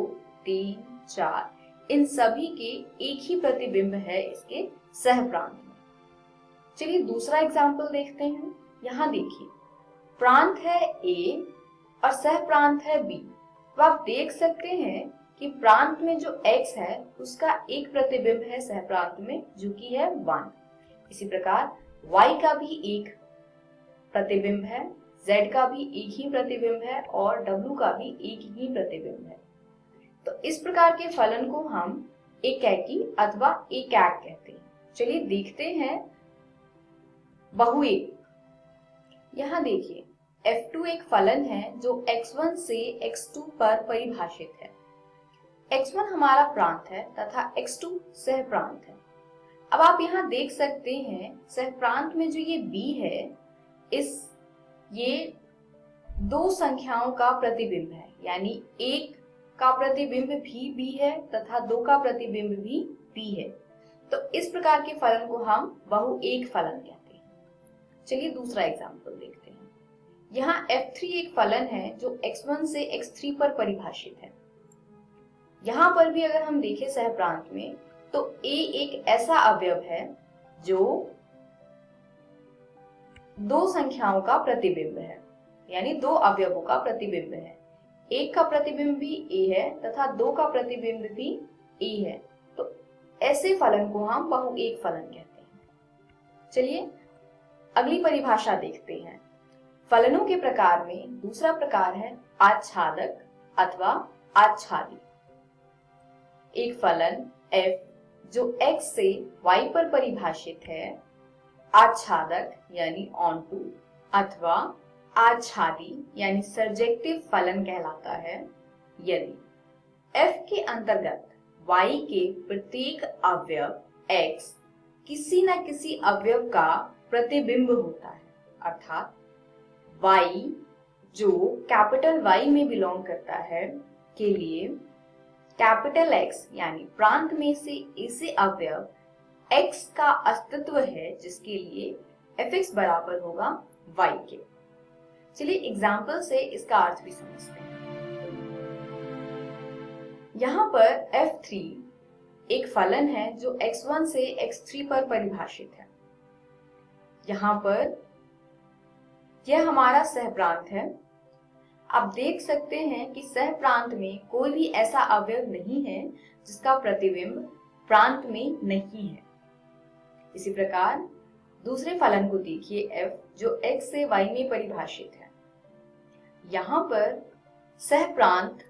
3, 4, इन सभी के एक ही प्रतिबिंब है इसके सह प्रांत में। चलिए दूसरा एग्जाम्पल देखते हैं। यहाँ देखिए प्रांत है A और सह प्रांत है B। तो आप देख सकते हैं कि प्रांत में जो x है उसका एक प्रतिबिंब है सह प्रांत में जो कि है 1। इसी प्रकार y का भी एक प्रतिबिंब है, z का भी एक ही प्रतिबिंब है और w का भी एक ही प्रतिबिंब है। तो इस प्रकार के फलन को हम एकैकी अथवा एकैक कहते हैं। चलिए देखते हैं बहुएक। यहाँ देखिए f2 एक फलन है जो x1 से x2 पर परिभाषित है। x1 हमारा प्रांत है तथा x2 सह प्रांत है। अब आप यहाँ देख सकते हैं सह प्रांत में जो ये b है, ये दो संख्याओं का प्रतिबिंब है, यानी एक का प्रतिबिंब भी b है तथा दो का प्रतिबिंब भी b है। तो इस प्रकार के फलन को हम बहुएक फलन कहते हैं। चलिए दूसरा एग्जाम्पल देखते हैं। यहाँ f3 एक फलन है जो x1 से x3 पर परिभाषित है। यहाँ पर भी अगर हम देखें सह प्रांत में तो a एक ऐसा अवयव है जो दो संख्याओं का प्रतिबिंब है, यानी दो अवयवों का प्रतिबिंब है। एक का प्रतिबिंब भी a है तथा दो का प्रतिबिंब भी a है। तो ऐसे फलन को हम बहुएक फलन कहते हैं। चलिए अगली परिभाषा देखते हैं। फलनों के प्रकार में दूसरा प्रकार है आच्छादक अथवा आच्छादी। एक फलन f जो x से y पर परिभाषित है आच्छादक यानी ऑनटू अथवा आच्छादी यानी सर्जेक्टिव फलन कहलाता है यदि f के अंतर्गत y के प्रत्येक अवयव x किसी न किसी अवयव का प्रतिबिंब होता है, अर्थात y जो कैपिटल Y में बिलोंग करता है के लिए कैपिटल X यानी प्रांत में से ऐसे अवयव x का अस्तित्व है जिसके लिए fx बराबर होगा y के। चलिए एग्जाम्पल से इसका अर्थ भी समझते हैं। यहाँ पर f3 एक फलन है जो x1 से x3 पर परिभाषित है। यहाँ पर यह हमारा सहप्रांत है। आप देख सकते हैं कि सह प्रांत में कोई भी ऐसा अवयव नहीं है जिसका प्रतिबिंब प्रांत में नहीं है। इसी प्रकार दूसरे फलन को देखिए f जो x से y में परिभाषित है। यहाँ पर सह प्रांत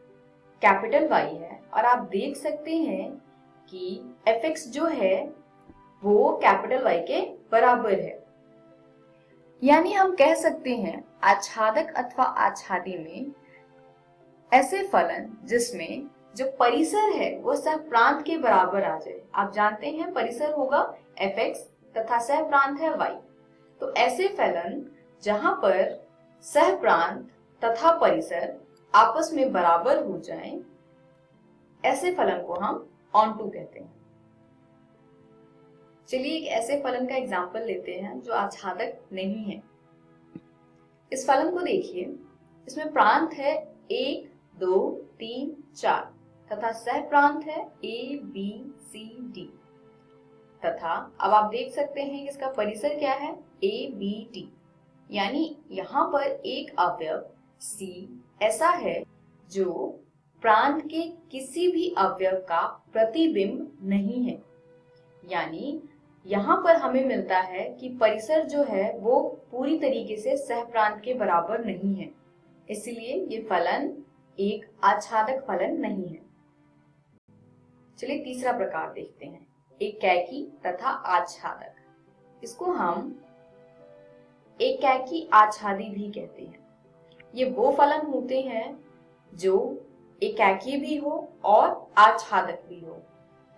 कैपिटल Y है और आप देख सकते हैं कि fx जो है वो कैपिटल Y के बराबर है। यानी हम कह सकते हैं आच्छादक अथवा आच्छादी में ऐसे फलन जिसमें जो परिसर है वो सह प्रांत के बराबर आ जाए। आप जानते हैं परिसर होगा fx तथा सह प्रांत है y। तो ऐसे फलन जहां पर सह प्रांत तथा परिसर आपस में बराबर हो जाएं, ऐसे फलन को हम ऑनटू कहते हैं। चलिए एक ऐसे फलन का एग्जाम्पल लेते हैं जो आच्छादक नहीं है। इस फलन को देखिए, इसमें प्रांत है 1, 2, 3, 4 तथा सह प्रांत है a, b, c, d तथा अब आप देख सकते हैं कि इसका परिसर क्या है a, b, d। यानी यहाँ पर एक अवयव c ऐसा है जो प्रांत के किसी भी अवयव का प्रतिबिंब नहीं है। यानी यहाँ पर हमें मिलता है कि परिसर जो है वो पूरी तरीके से सह प्रांत के बराबर नहीं है, इसलिए ये फलन एक आच्छादक फलन नहीं है। चलिए तीसरा प्रकार देखते हैं, एकैकी तथा आच्छादक। इसको हम एकैकी आच्छादी भी कहते हैं। ये वो फलन होते हैं जो एकैकी भी हो और आच्छादक भी हो।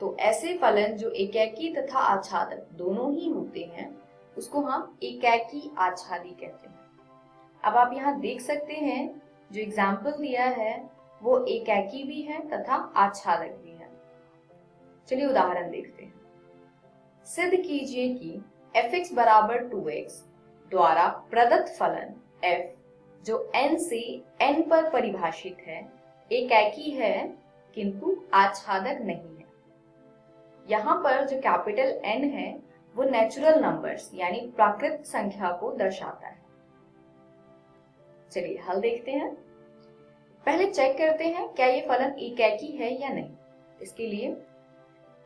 तो ऐसे फलन जो एकैकी तथा आच्छादक दोनों ही होते हैं उसको हम एकैकी आच्छादी कहते हैं। अब आप यहाँ देख सकते हैं जो एग्जाम्पल दिया है वो एकैकी भी है तथा आच्छादक भी है। चलिए उदाहरण देखते हैं। सिद्ध कीजिए कि fx बराबर 2x द्वारा प्रदत्त फलन f जो n से n पर परिभाषित है एकैकी है किंतु आच्छादक नहीं है। यहाँ पर जो कैपिटल N है वो नेचुरल नंबर्स यानी प्राकृत संख्या को दर्शाता है। चलिए हल देखते हैं। पहले चेक करते हैं क्या ये फलन एकैकी है या नहीं। इसके लिए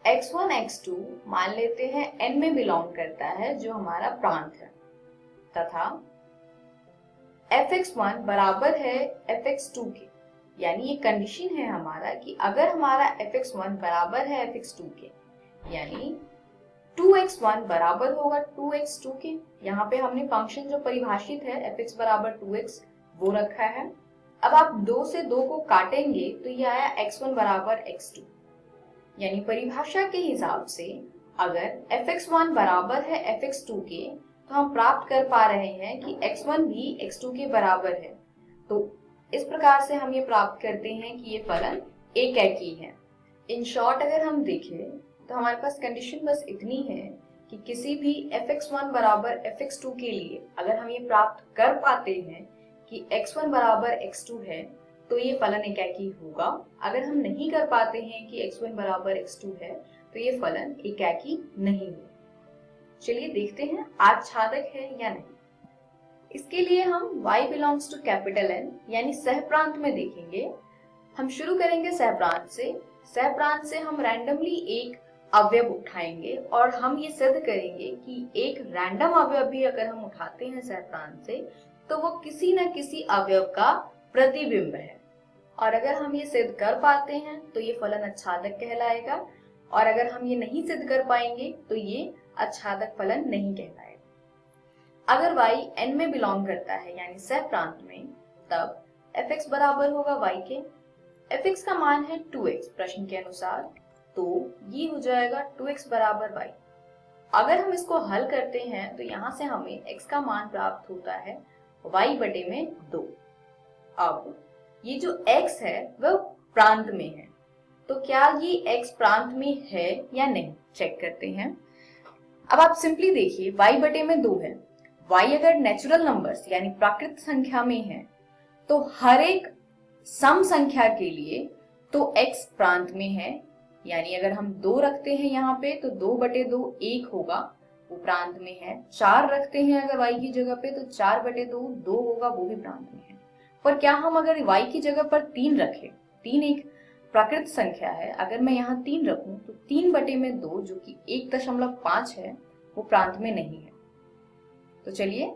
x1 x2 मान लेते हैं n में बिलोंग करता है जो हमारा प्रांत है, तथा fx1 बराबर है fx2 के, यानी ये कंडीशन है हमारा कि अगर हमारा fx1 बराबर है fx2 के, यानी 2x1 बराबर होगा 2x2 के। यहाँ पे हमने फंक्शन जो परिभाषित है fx बराबर 2x वो रखा है। अब आप 2 से 2 को काटेंगे तो ये आया x1 बराबर x2, यानी परिभाषा के हिसाब से अगर fx1 बराबर है fx2 के तो हम प्राप्त कर पा रहे हैं कि x1 भी x2 के बराबर है। तो इस प्रकार से हम ये प्राप्त करते हैं कि ये फलन एकैकी है। इन शॉर्ट अगर हम देखें तो हमारे पास कंडीशन बस इतनी है कि किसी भी fx1 बराबर fx2 के लिए अगर हम ये प्राप्त कर पाते हैं कि x1 बराबर x2 है तो ये फलन एकैकी होगा। अगर हम नहीं कर पाते हैं कि x1 बराबर x2 है तो ये फलन एकैकी नहीं है। चलिए देखते हैं आच्छादक है या नहीं। इसके लिए हम y belongs to capital N यानी सहप्रांत में देखेंगे। हम शुरू करेंगे सहप्रांत से। सहप्रांत से हम रैंडमली एक अवयव उठाएंगे और हम ये सिद्ध करेंगे कि एक रैंडम अवयव भी अगर हम उठाते हैं सहप्रांत से तो वो किसी न किसी अवयव का प्रतिबिंब है। और अगर हम ये सिद्ध कर पाते हैं तो ये फलन आच्छादक कहलाएगा, और अगर हम ये नहीं सिद्ध कर पाएंगे तो ये आच्छादक फलन नहीं कहलाएगा। अगर y n में बिलोंग करता है यानी सहप्रांत में, तब fx बराबर होगा y के। fx का मान है 2x प्रश्न के अनुसार, तो ये हो जाएगा 2x बराबर y। अगर हम इसको हल करते हैं तो यहाँ से हमें x का मान प्राप्त होता है y बटे में 2। अब ये जो x है वह प्रांत में है, तो क्या ये x प्रांत में है या नहीं चेक करते हैं। अब आप सिंपली देखिए y बटे में 2 है। y अगर नेचुरल नंबर्स यानी प्राकृत संख्या में है तो हर एक सम संख्या के लिए तो x प्रांत में है, यानी अगर हम 2 रखते हैं यहाँ पे तो 2 बटे 2 1 होगा, वो प्रांत में है। 4 रखते हैं अगर y की जगह पे तो 4 बटे 2 2 होगा, वो भी प्रांत में है। पर क्या हम अगर y की जगह पर 3 रखें, 3 एक प्राकृत संख्या है, अगर मैं यहाँ 3 रखूं तो 3 बटे में 2 जो कि 1.5 है वो प्रांत में नहीं है। तो चलिए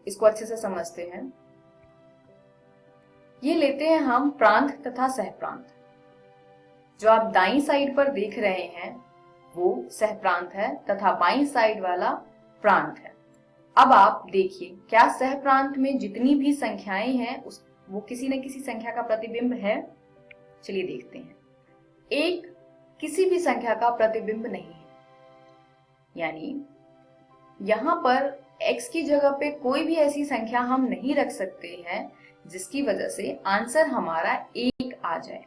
इसको अच्छे से समझते हैं। ये लेते हैं हम प्रांत तथा सहप्रांत। जो आप दाईं साइड पर देख रहे हैं वो सहप्रांत है तथा बाईं साइड वाला प्रांत है। अब आप देखिए क्या सहप्रांत में जितनी भी संख्याएं हैं वो किसी न किसी संख्या का प्रतिबिंब है। चलिए देखते हैं। एक किसी भी संख्या का प्रतिबिंब नहीं है, यानी यहाँ पर x की जगह पे कोई भी ऐसी संख्या हम नहीं रख सकते हैं जिसकी वजह से आंसर हमारा 1 आ जाए।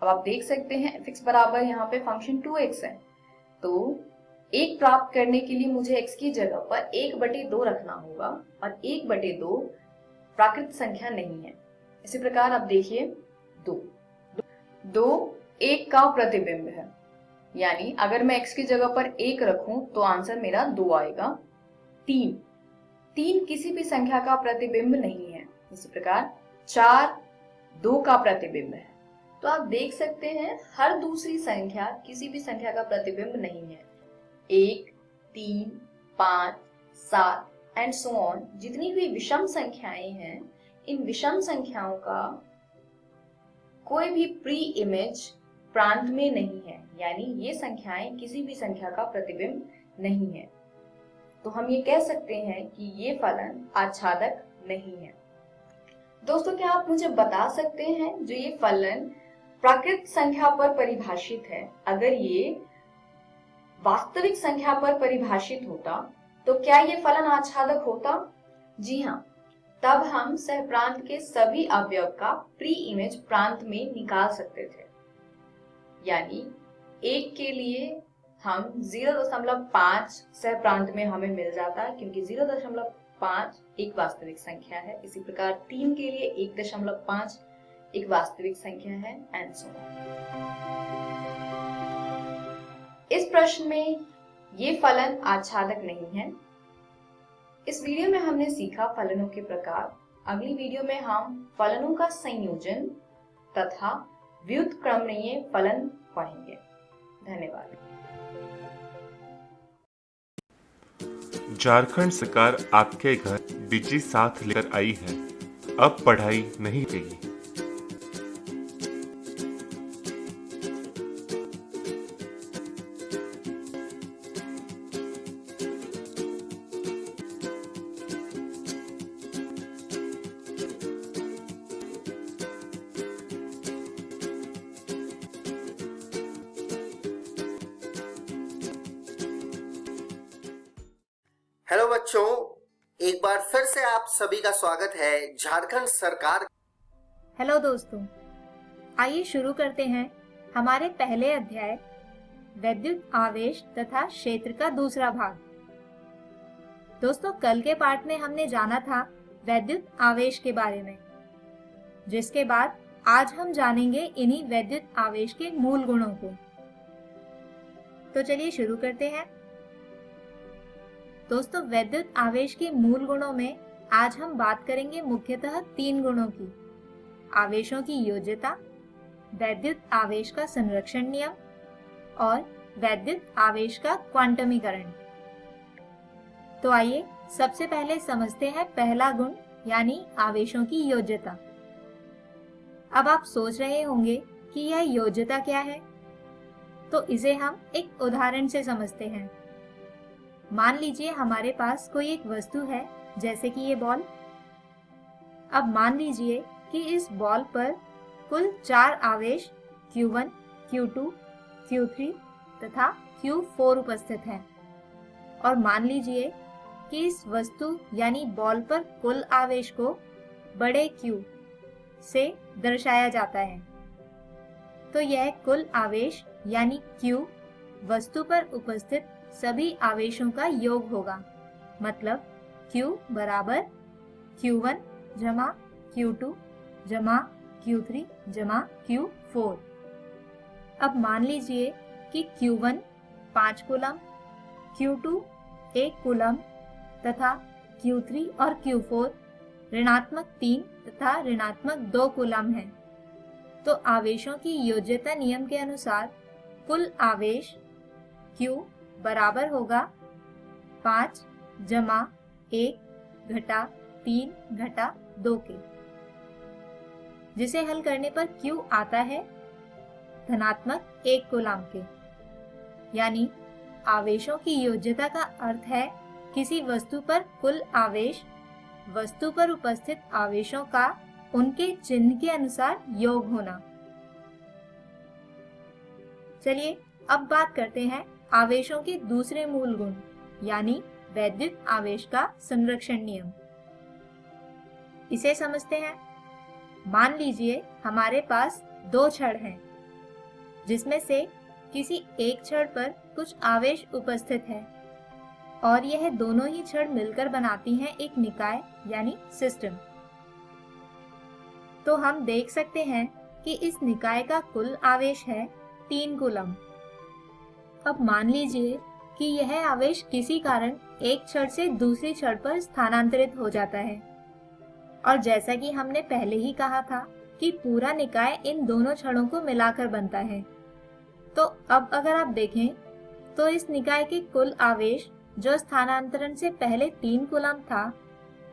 अब आप देख सकते हैं fx बराबर यहाँ पे फंक्शन 2x है, तो 1 प्राप्त करने के लिए मुझे x की जगह पर 1 बटे 2 रखना होगा, और 1 बटे 2 प्राकृत संख्या नहीं है। इसी प्रकार आप देखिए 2 1 का प्रतिबिंब है, यानी अगर मैं x की जगह पर 1 रखूं तो आंसर मेरा 2 आएगा। 3 किसी भी संख्या का प्रतिबिंब नहीं है। इसी प्रकार 4 2 का प्रतिबिंब है। तो आप देख सकते हैं हर दूसरी संख्या किसी भी संख्या का प्रतिबिंब नहीं है। 1 3 5 7 एंड सो ऑन जितनी भी विषम संख्याएं हैं, इन विषम संख्याओं का कोई भी प्री इमेज प्रांत में नहीं है, यानी ये संख्याएं किसी भी संख्या का प्रतिबिंब नहीं है। तो हम ये कह सकते हैं कि ये फलन आच्छादक नहीं है। दोस्तों क्या आप मुझे बता सकते हैं जो ये फलन प्राकृत संख्या पर परिभाषित है, अगर ये वास्तविक संख्या पर परिभाषित होता तो क्या ये फलन आच्छादक होता? जी हाँ, तब हम सहप्रांत के सभी अवयव का प्री इमेज प्रांत में निकाल सकते थे। यानी 1 के लिए हम 0.5 सहप्रांत में हमें मिल जाता, क्योंकि 0.5 एक वास्तविक संख्या है। इसी प्रकार 3 के लिए 1.5 एक वास्तविक संख्या है एंड सो ऑन। इस प्रश्न में ये फलन आच्छादक नहीं है। इस वीडियो में हमने सीखा फलनों के प्रकार। अगली वीडियो में हम फलनों का संयोजन तथा व्युत्क्रमणीय फलन पढ़ेंगे। धन्यवाद। झारखंड सरकार आपके घर डिजी साथ लेकर आई है। अब पढ़ाई नहीं चाहिए। हेलो बच्चों, एक बार फिर से आप सभी का स्वागत है झारखंड सरकार। हेलो दोस्तों, आइए शुरू करते हैं हमारे पहले अध्याय वैद्युत आवेश तथा क्षेत्र का दूसरा भाग। दोस्तों, कल के पाठ में हमने जाना था वैद्युत आवेश के बारे में, जिसके बाद आज हम जानेंगे इन्हीं वैद्युत आवेश के मूल गुणों को। तो चलिए शुरू करते हैं। दोस्तों, वैद्युत आवेश के मूल गुणों में आज हम बात करेंगे मुख्यतः 3 गुणों की: आवेशों की योज्यता, वैद्युत आवेश का संरक्षण नियम और वैद्युत आवेश का क्वांटमीकरण। तो आइए सबसे पहले समझते हैं पहला गुण यानी आवेशों की योज्यता। अब आप सोच रहे होंगे कि यह योज्यता क्या है, तो इसे हम एक उदाहरण से समझते हैं। मान लीजिए हमारे पास कोई एक वस्तु है, जैसे कि ये बॉल। अब मान लीजिए कि इस बॉल पर कुल 4 आवेश Q1, Q2, Q3 तथा Q4 उपस्थित हैं। और मान लीजिए कि इस वस्तु यानी बॉल पर कुल आवेश को बड़े Q से दर्शाया जाता है। तो यह कुल आवेश यानी Q वस्तु पर उपस्थित सभी आवेशों का योग होगा। मतलब Q बराबर Q1 जमा Q2 जमा Q3 जमा Q4। अब मान लीजिए कि Q1 5 कूलम, Q2 1 कूलम तथा Q3 और Q4 ऋणात्मक 3 तथा ऋणात्मक 2 कूलम है। तो आवेशों की योज्यता नियम के अनुसार कुल आवेश Q बराबर होगा 5 जमा 1 घटा 3 घटा 2 के, जिसे हल करने पर Q आता है धनात्मक 1 कूलम के। यानी आवेशों की योज्यता का अर्थ है किसी वस्तु पर कुल आवेश वस्तु पर उपस्थित आवेशों का उनके चिन्ह के अनुसार योग होना। चलिए अब बात करते हैं आवेशों के दूसरे मूल गुण यानी वैद्युत आवेश का संरक्षण नियम। इसे समझते हैं। मान लीजिए हमारे पास 2 छड़ हैं, जिसमें से किसी एक छड़ पर कुछ आवेश उपस्थित है और यह दोनों ही छड़ मिलकर बनाती हैं एक निकाय यानी सिस्टम। तो हम देख सकते हैं कि इस निकाय का कुल आवेश है 3 कूलम। अब मान लीजिए कि यह आवेश किसी कारण एक छड़ से दूसरी छड़ पर स्थानांतरित हो जाता है। और जैसा कि हमने पहले ही कहा था कि पूरा निकाय इन दोनों छड़ों को मिलाकर बनता है। तो अब अगर आप देखें तो इस निकाय के कुल आवेश जो स्थानांतरण से पहले 3 कूलम था,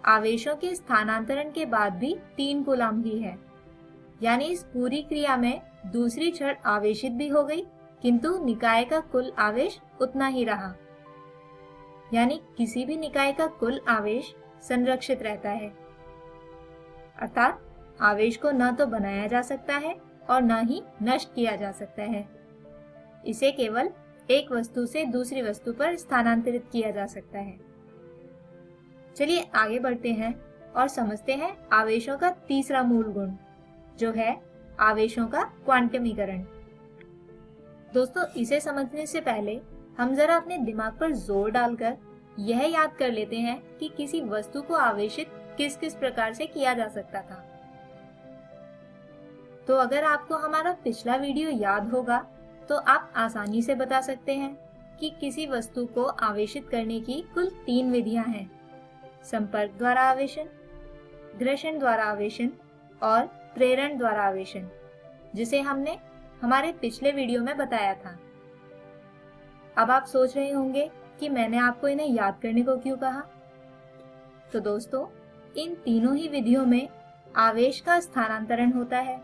आवेशों के स्थानांतरण के बाद भी 3 कूलम ही है। यानी इस पूरी क्रिया में दूसरी छड़ आवेशित भी हो गई, किंतु निकाय का कुल आवेश उतना ही रहा। यानी किसी भी निकाय का कुल आवेश संरक्षित रहता है, अर्थात आवेश को न तो बनाया जा सकता है और न ही नष्ट किया जा सकता है। इसे केवल एक वस्तु से दूसरी वस्तु पर स्थानांतरित किया जा सकता है। चलिए आगे बढ़ते हैं और समझते हैं आवेशों का तीसरा मूल गुण, जो है आवेशों का क्वांटमीकरण। दोस्तों, इसे समझने से पहले हम जरा अपने दिमाग पर जोर डालकर यह याद कर लेते हैं कि किसी वस्तु को आवेशित किस किस प्रकार से किया जा सकता था। तो अगर आपको हमारा पिछला वीडियो याद होगा तो आप आसानी से बता सकते हैं कि किसी वस्तु को आवेशित करने की कुल 3 विधियां हैं: संपर्क द्वारा आवेशन, घर्षण द्वारा आवेशन और प्रेरण द्वारा आवेशन, जिसे हमने हमारे पिछले वीडियो में बताया था। अब आप सोच रहे होंगे कि मैंने आपको इन्हें याद करने को क्यों कहा। तो दोस्तों, इन तीनों ही विधियों में आवेश का स्थानांतरण होता है,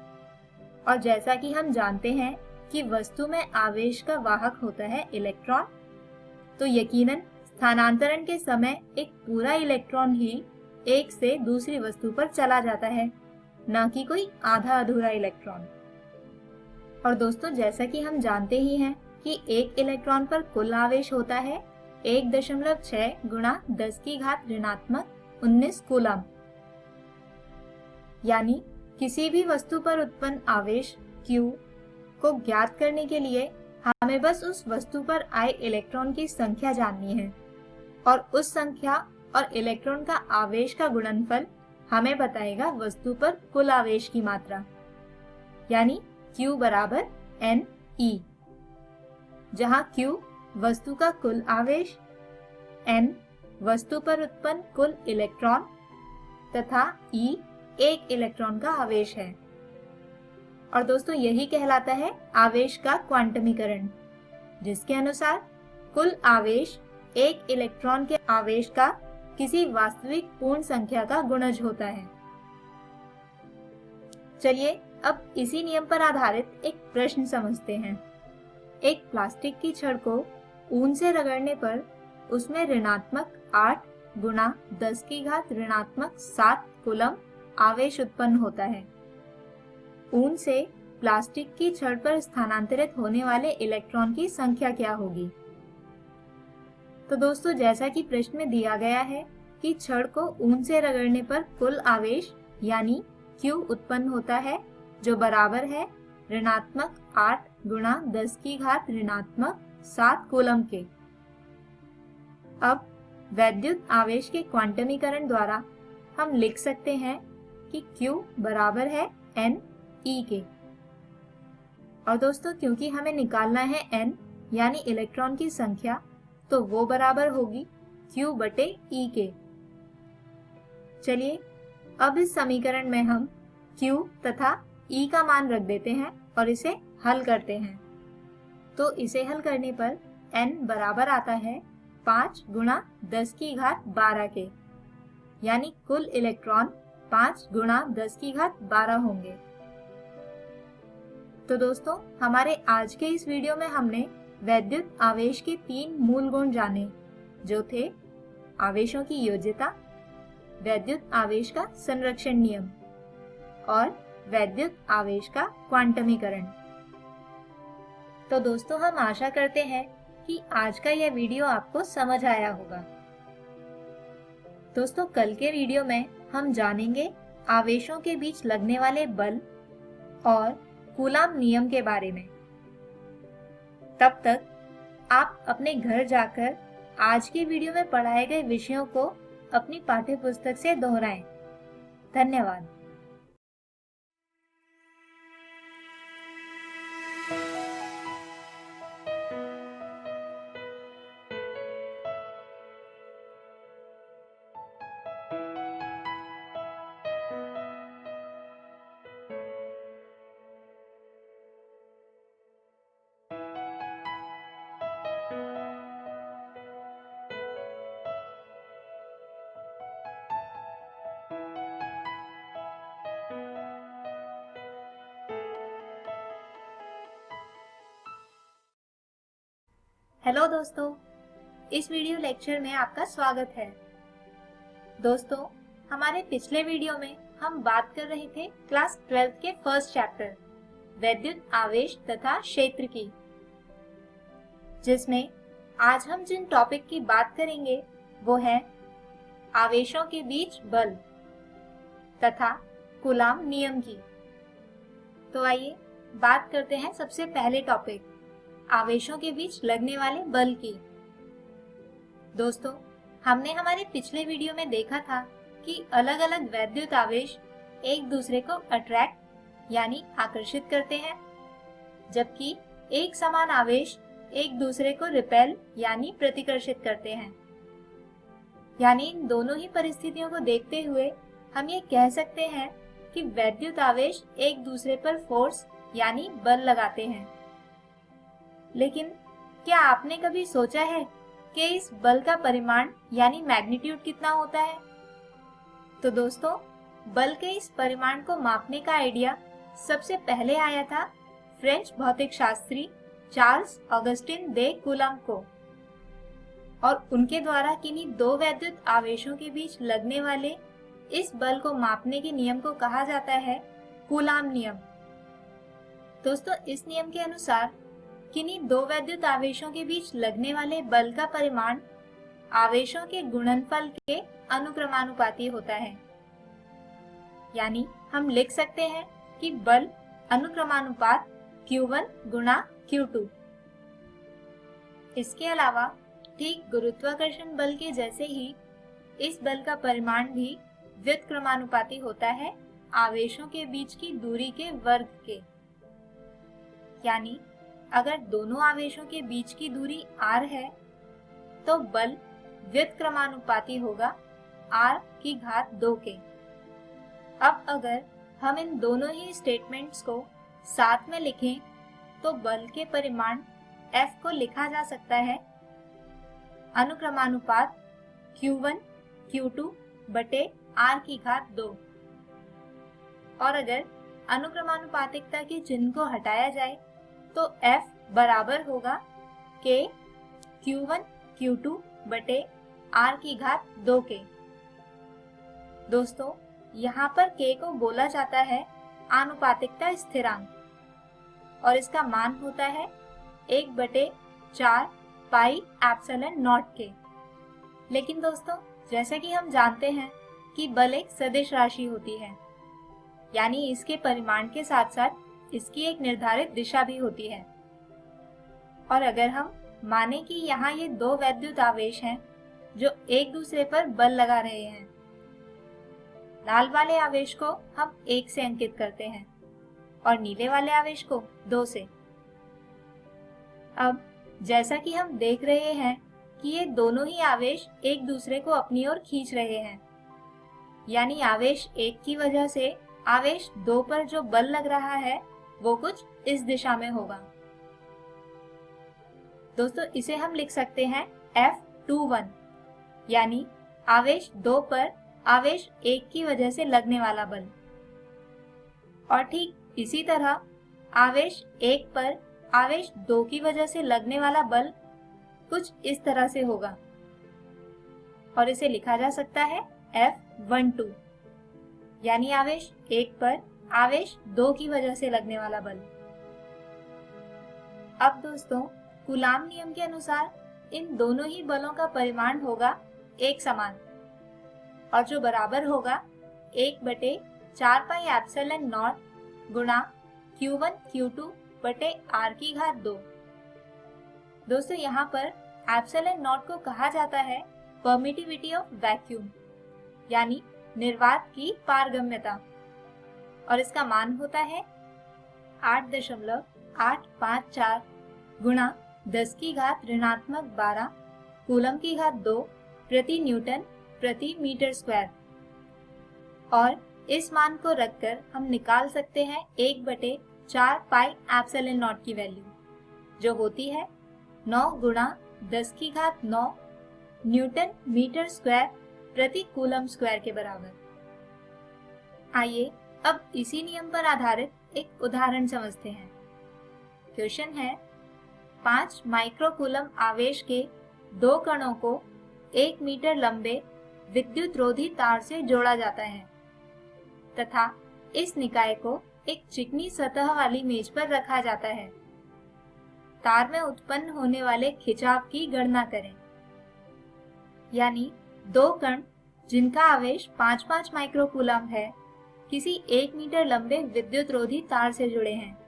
और जैसा कि हम जानते हैं कि वस्तु में आवेश का वाहक होता है इलेक्ट्रॉन, तो यकीनन स्थानांतरण के समय एक पूरा इलेक्ट्रॉन ही एक से दूसरी वस्तु पर चला जाता है, न कि कोई आधा अधूरा इलेक्ट्रॉन। और दोस्तों, जैसा कि हम जानते ही हैं कि एक इलेक्ट्रॉन पर कुल आवेश होता है 1.6 गुणा 10 की घात ऋणात्मक 19 कूलम। यानी किसी भी वस्तु पर उत्पन्न आवेश Q को ज्ञात करने के लिए हमें बस उस वस्तु पर आए इलेक्ट्रॉन की संख्या जाननी है, और उस संख्या और इलेक्ट्रॉन का आवेश का गुणनफल हमें बताएगा वस्तु पर कुल आवेश की मात्रा, यानी Q बराबर NE, जहां Q वस्तु का कुल आवेश, N वस्तु पर उत्पन्न कुल इलेक्ट्रॉन तथा E एक इलेक्ट्रॉन का आवेश है। और दोस्तों, यही कहलाता है आवेश का क्वांटमीकरण, जिसके अनुसार कुल आवेश एक इलेक्ट्रॉन के आवेश का किसी वास्तविक पूर्ण संख्या का गुणज होता है। चलिए अब इसी नियम पर आधारित एक प्रश्न समझते हैं। एक प्लास्टिक की छड़ को ऊन से रगड़ने पर उसमें ऋणात्मक 8 गुणा 10 की घात ऋणात्मक 7 कूलम आवेश उत्पन्न होता है। ऊन से प्लास्टिक की छड़ पर स्थानांतरित होने वाले इलेक्ट्रॉन की संख्या क्या होगी? तो दोस्तों, जैसा कि प्रश्न में दिया गया है कि छड़ को ऊन से रगड़ने पर कुल आवेश यानी Q उत्पन्न होता है, जो बराबर है ऋणात्मक 8 गुणा 10 की घात ऋणात्मक 7 कूलम के। अब वैद्युत आवेश के क्वांटमीकरण द्वारा हम लिख सकते हैं कि Q बराबर है NE के। और दोस्तों, क्योंकि हमें निकालना है N यानी इलेक्ट्रॉन की संख्या, तो वो बराबर होगी Q बटे E के। चलिए अब इस समीकरण में हम Q तथा E का मान रख देते हैं और इसे हल करते हैं। तो इसे हल करने पर N बराबर आता है 5 गुणा 10 की घात 12 के, यानी कुल इलेक्ट्रॉन 5 गुणा 10 की घात 12 होंगे। तो दोस्तों, हमारे आज के इस वीडियो में हमने वैद्युत आवेश के 3 मूल गुण जाने, जो थे आवेशों की योज्यता, वैद्युत आवेश का संरक्षण नियम और वैद्युत आवेश का क्वांटमीकरण। तो दोस्तों, हम आशा करते हैं कि आज का यह वीडियो आपको समझ आया होगा। दोस्तों, कल के वीडियो में हम जानेंगे आवेशों के बीच लगने वाले बल और कूलाम नियम के बारे में। तब तक आप अपने घर जाकर आज के वीडियो में पढ़ाए गए विषयों को अपनी पाठ्यपुस्तक से दोहराएं। धन्यवाद। हेलो दोस्तों, इस वीडियो लेक्चर में आपका स्वागत है। दोस्तों, हमारे पिछले वीडियो में हम बात कर रहे थे क्लास 12 के फर्स्ट चैप्टर वैद्युत आवेश तथा क्षेत्र की, जिसमें आज हम जिन टॉपिक की बात करेंगे वो है आवेशों के बीच बल तथा कूलाम नियम की। तो आइए बात करते हैं सबसे पहले टॉपिक आवेशों के बीच लगने वाले बल की। दोस्तों, हमने हमारे पिछले वीडियो में देखा था कि अलग अलग वैद्युत आवेश एक दूसरे को अट्रैक्ट यानी आकर्षित करते हैं, जबकि एक समान आवेश एक दूसरे को रिपेल यानी प्रतिकर्षित करते हैं। यानी इन दोनों ही परिस्थितियों को देखते हुए हम ये कह सकते हैं कि वैद्युत आवेश एक दूसरे पर फोर्स यानी बल लगाते हैं। लेकिन क्या आपने कभी सोचा है कि इस बल का परिमाण यानी मैग्नीट्यूड कितना होता है? तो दोस्तों, बल के इस परिमाण को मापने का आइडिया सबसे पहले आया था फ्रेंच भौतिक शास्त्री चार्ल्स ऑगस्टिन दे कूलम्ब को, और उनके द्वारा किन्हीं दो वैद्युत आवेशों के बीच लगने वाले इस बल को मापने के नियम को कहा जाता है कूलाम्ब नियम। दोस्तों, इस नियम के अनुसार किन्हीं दो वैद्युत आवेशों के बीच लगने वाले बल का परिमाण आवेशों के गुणनफल के अनुक्रमानुपाती होता है। यानी हम लिख सकते हैं कि बल अनुक्रमानुपात Q1 गुणा Q2। इसके अलावा ठीक गुरुत्वाकर्षण बल के जैसे ही इस बल का परिमाण भी व्युत्क्रमानुपाती होता है आवेशों के बीच की दूरी के वर्ग के। यानी अगर दोनों आवेशों के बीच की दूरी r है तो बल व्युत्क्रमानुपाती होगा r की घात 2 के। अब अगर हम इन दोनों ही स्टेटमेंट्स को साथ में लिखें तो बल के परिमाण F को लिखा जा सकता है अनुक्रमानुपात Q1 Q2 बटे r की घात 2। और अगर अनुक्रमानुपातिकता के चिन्ह को हटाया जाए तो F बराबर होगा K Q1 Q2 बटे r की घात 2 के। दोस्तों, यहाँ पर K को बोला जाता है आनुपातिकता स्थिरांक और इसका मान होता है 1/4 पाई एप्सिलॉन नॉट के। लेकिन दोस्तों, जैसा कि हम जानते हैं कि बल एक सदिश राशि होती है, यानी इसके परिमाण के साथ साथ इसकी एक निर्धारित दिशा भी होती है। और अगर हम माने कि यहाँ ये दो वैद्युत आवेश हैं जो एक दूसरे पर बल लगा रहे हैं, लाल वाले आवेश को हम 1 से अंकित करते हैं और नीले वाले आवेश को 2 से। अब जैसा कि हम देख रहे हैं कि ये दोनों ही आवेश एक दूसरे को अपनी ओर खींच रहे हैं, यानी आवेश 1 की वजह से आवेश 2 पर जो बल लग रहा है वो कुछ इस दिशा में होगा। दोस्तों, इसे हम लिख सकते हैं F21, यानी आवेश 2 पर आवेश 1 की वजह से लगने वाला बल। और ठीक इसी तरह आवेश 1 पर आवेश 2 की वजह से लगने वाला बल कुछ इस तरह से होगा और इसे लिखा जा सकता है F12, यानी आवेश 1 पर आवेश 2 की वजह से लगने वाला बल। अब दोस्तों, कूलाम्ब नियम के अनुसार इन दोनों ही बलों का परिमाण होगा एक समान और जो बराबर होगा 1/4 पाई एप्सिलॉन नॉट गुणा Q1 Q2 बटे r की घात 2। दोस्तों, यहाँ पर एप्सिलॉन नॉट को कहा जाता है परमिटिविटी ऑफ वैक्यूम, यानी निर्वात की पारगम्यता, और इसका मान होता है 8.854 गुणा 10 की घात ऋणात्मक 12 कूलम की घात 2 प्रति न्यूटन प्रति मीटर स्क्वायर। और इस मान को रखकर हम निकाल सकते हैं 1/4 पाई एप्सिलॉन नॉट की वैल्यू, जो होती है 9 गुणा 10 की घात 9 न्यूटन मीटर स्क्वायर प्रति कूलम स्क्वायर के बराबर। आइए अब इसी नियम पर आधारित एक उदाहरण समझते हैं। क्वेश्चन है 5 माइक्रोकूलम आवेश के 2 कणों को 1 मीटर लंबे विद्युत रोधी तार से जोड़ा जाता है तथा इस निकाय को एक चिकनी सतह वाली मेज पर रखा जाता है। तार में उत्पन्न होने वाले खिंचाव की गणना करें। यानी 2 कण जिनका आवेश 5-5 माइक्रोकूलम है किसी 1 मीटर लंबे विद्युत रोधी तार से जुड़े हैं।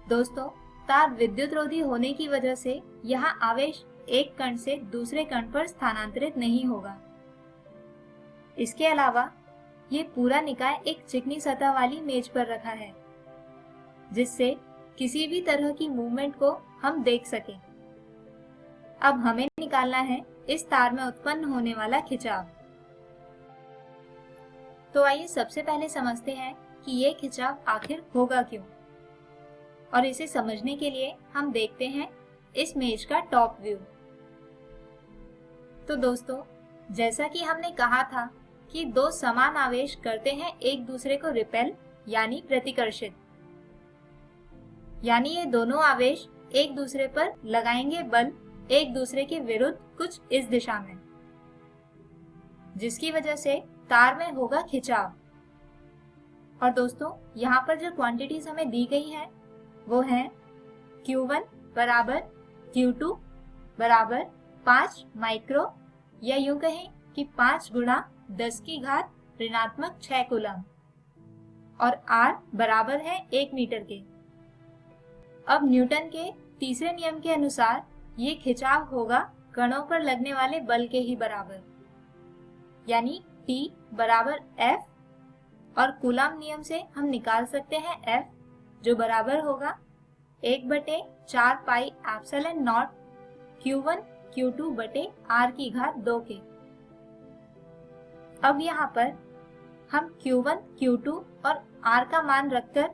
दोस्तों, तार विद्युत रोधी होने की वजह से यहाँ आवेश एक कण से दूसरे कण पर स्थानांतरित नहीं होगा। इसके अलावा ये पूरा निकाय एक चिकनी सतह वाली मेज पर रखा है जिससे किसी भी तरह की मूवमेंट को हम देख सकें। अब हमें निकालना है इस तार में उत्पन्न होने वाला खिंचाव। तो आइए सबसे पहले समझते हैं कि ये खिंचाव आखिर होगा क्यों, और इसे समझने के लिए हम देखते हैं इस मेज का टॉप व्यू। तो दोस्तों, जैसा कि हमने कहा था कि दो समान आवेश करते हैं एक दूसरे को रिपेल यानी प्रतिकर्षित, यानी ये दोनों आवेश एक दूसरे पर लगाएंगे बल एक दूसरे के विरुद्ध कुछ इस दिशा में, जिसकी वजह से तार में होगा खिंचाव। और दोस्तों, यहाँ पर जो क्वांटिटीज हमें दी गई हैं वो हैं Q1 बराबर Q2 बराबर 5 माइक्रो, या यूं कहें कि 5 गुणा 10 की घात ऋणात्मक 6 कूलम, और R बराबर है 1 मीटर के। अब न्यूटन के तीसरे नियम के अनुसार ये खिंचाव होगा कणों पर लगने वाले बल के ही बराबर, यानी T बराबर F, और कूलम नियम से हम निकाल सकते हैं F, जो बराबर होगा 1/4 pi epsilon not Q1 Q2 बटे R की घात 2 के। अब यहाँ पर हम Q1 Q2 और R का मान रखकर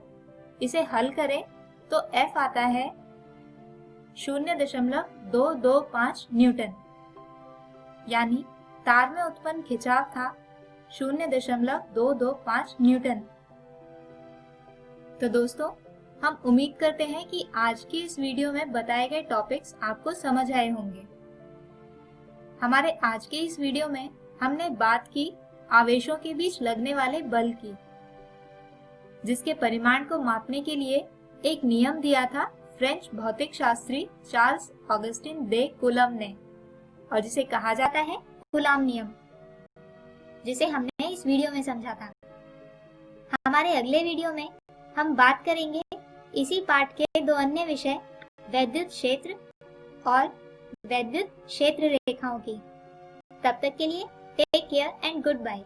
इसे हल करें तो F आता है 0.225 न्यूटन, यानी तार में उत्पन्न खिंचाव था 0.225 न्यूटन। तो दोस्तों, हम उम्मीद करते हैं कि आज की इस वीडियो में बताए गए टॉपिक्स आपको समझ आए होंगे। हमारे आज के इस वीडियो में हमने बात की आवेशों के बीच लगने वाले बल की, जिसके परिमाण को मापने के लिए एक नियम दिया था फ्रेंच भौतिक शास्त्री चार्ल्स ऑगस्टिन दे कूलम ने, और जिसे कहा जाता है कूलम नियम, जिसे हमने इस वीडियो में समझा था। हमारे अगले वीडियो में हम बात करेंगे इसी पाठ के दो अन्य विषय, वैद्युत क्षेत्र और वैद्युत क्षेत्र रेखाओं की। तब तक के लिए take care and goodbye.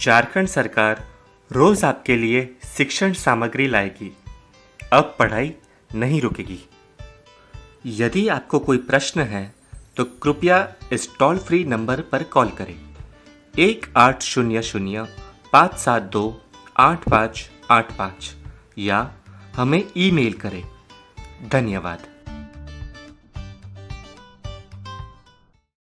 Jharkhand सरकार रोज आपके लिए शिक्षण सामग्री लाएगी। अब पढ़ाई नहीं रुकेगी। यदि आपको कोई प्रश्न है तो कृपया इस टोल फ्री नंबर पर कॉल करें 1800-572-8585 या हमें ईमेल करें। धन्यवाद।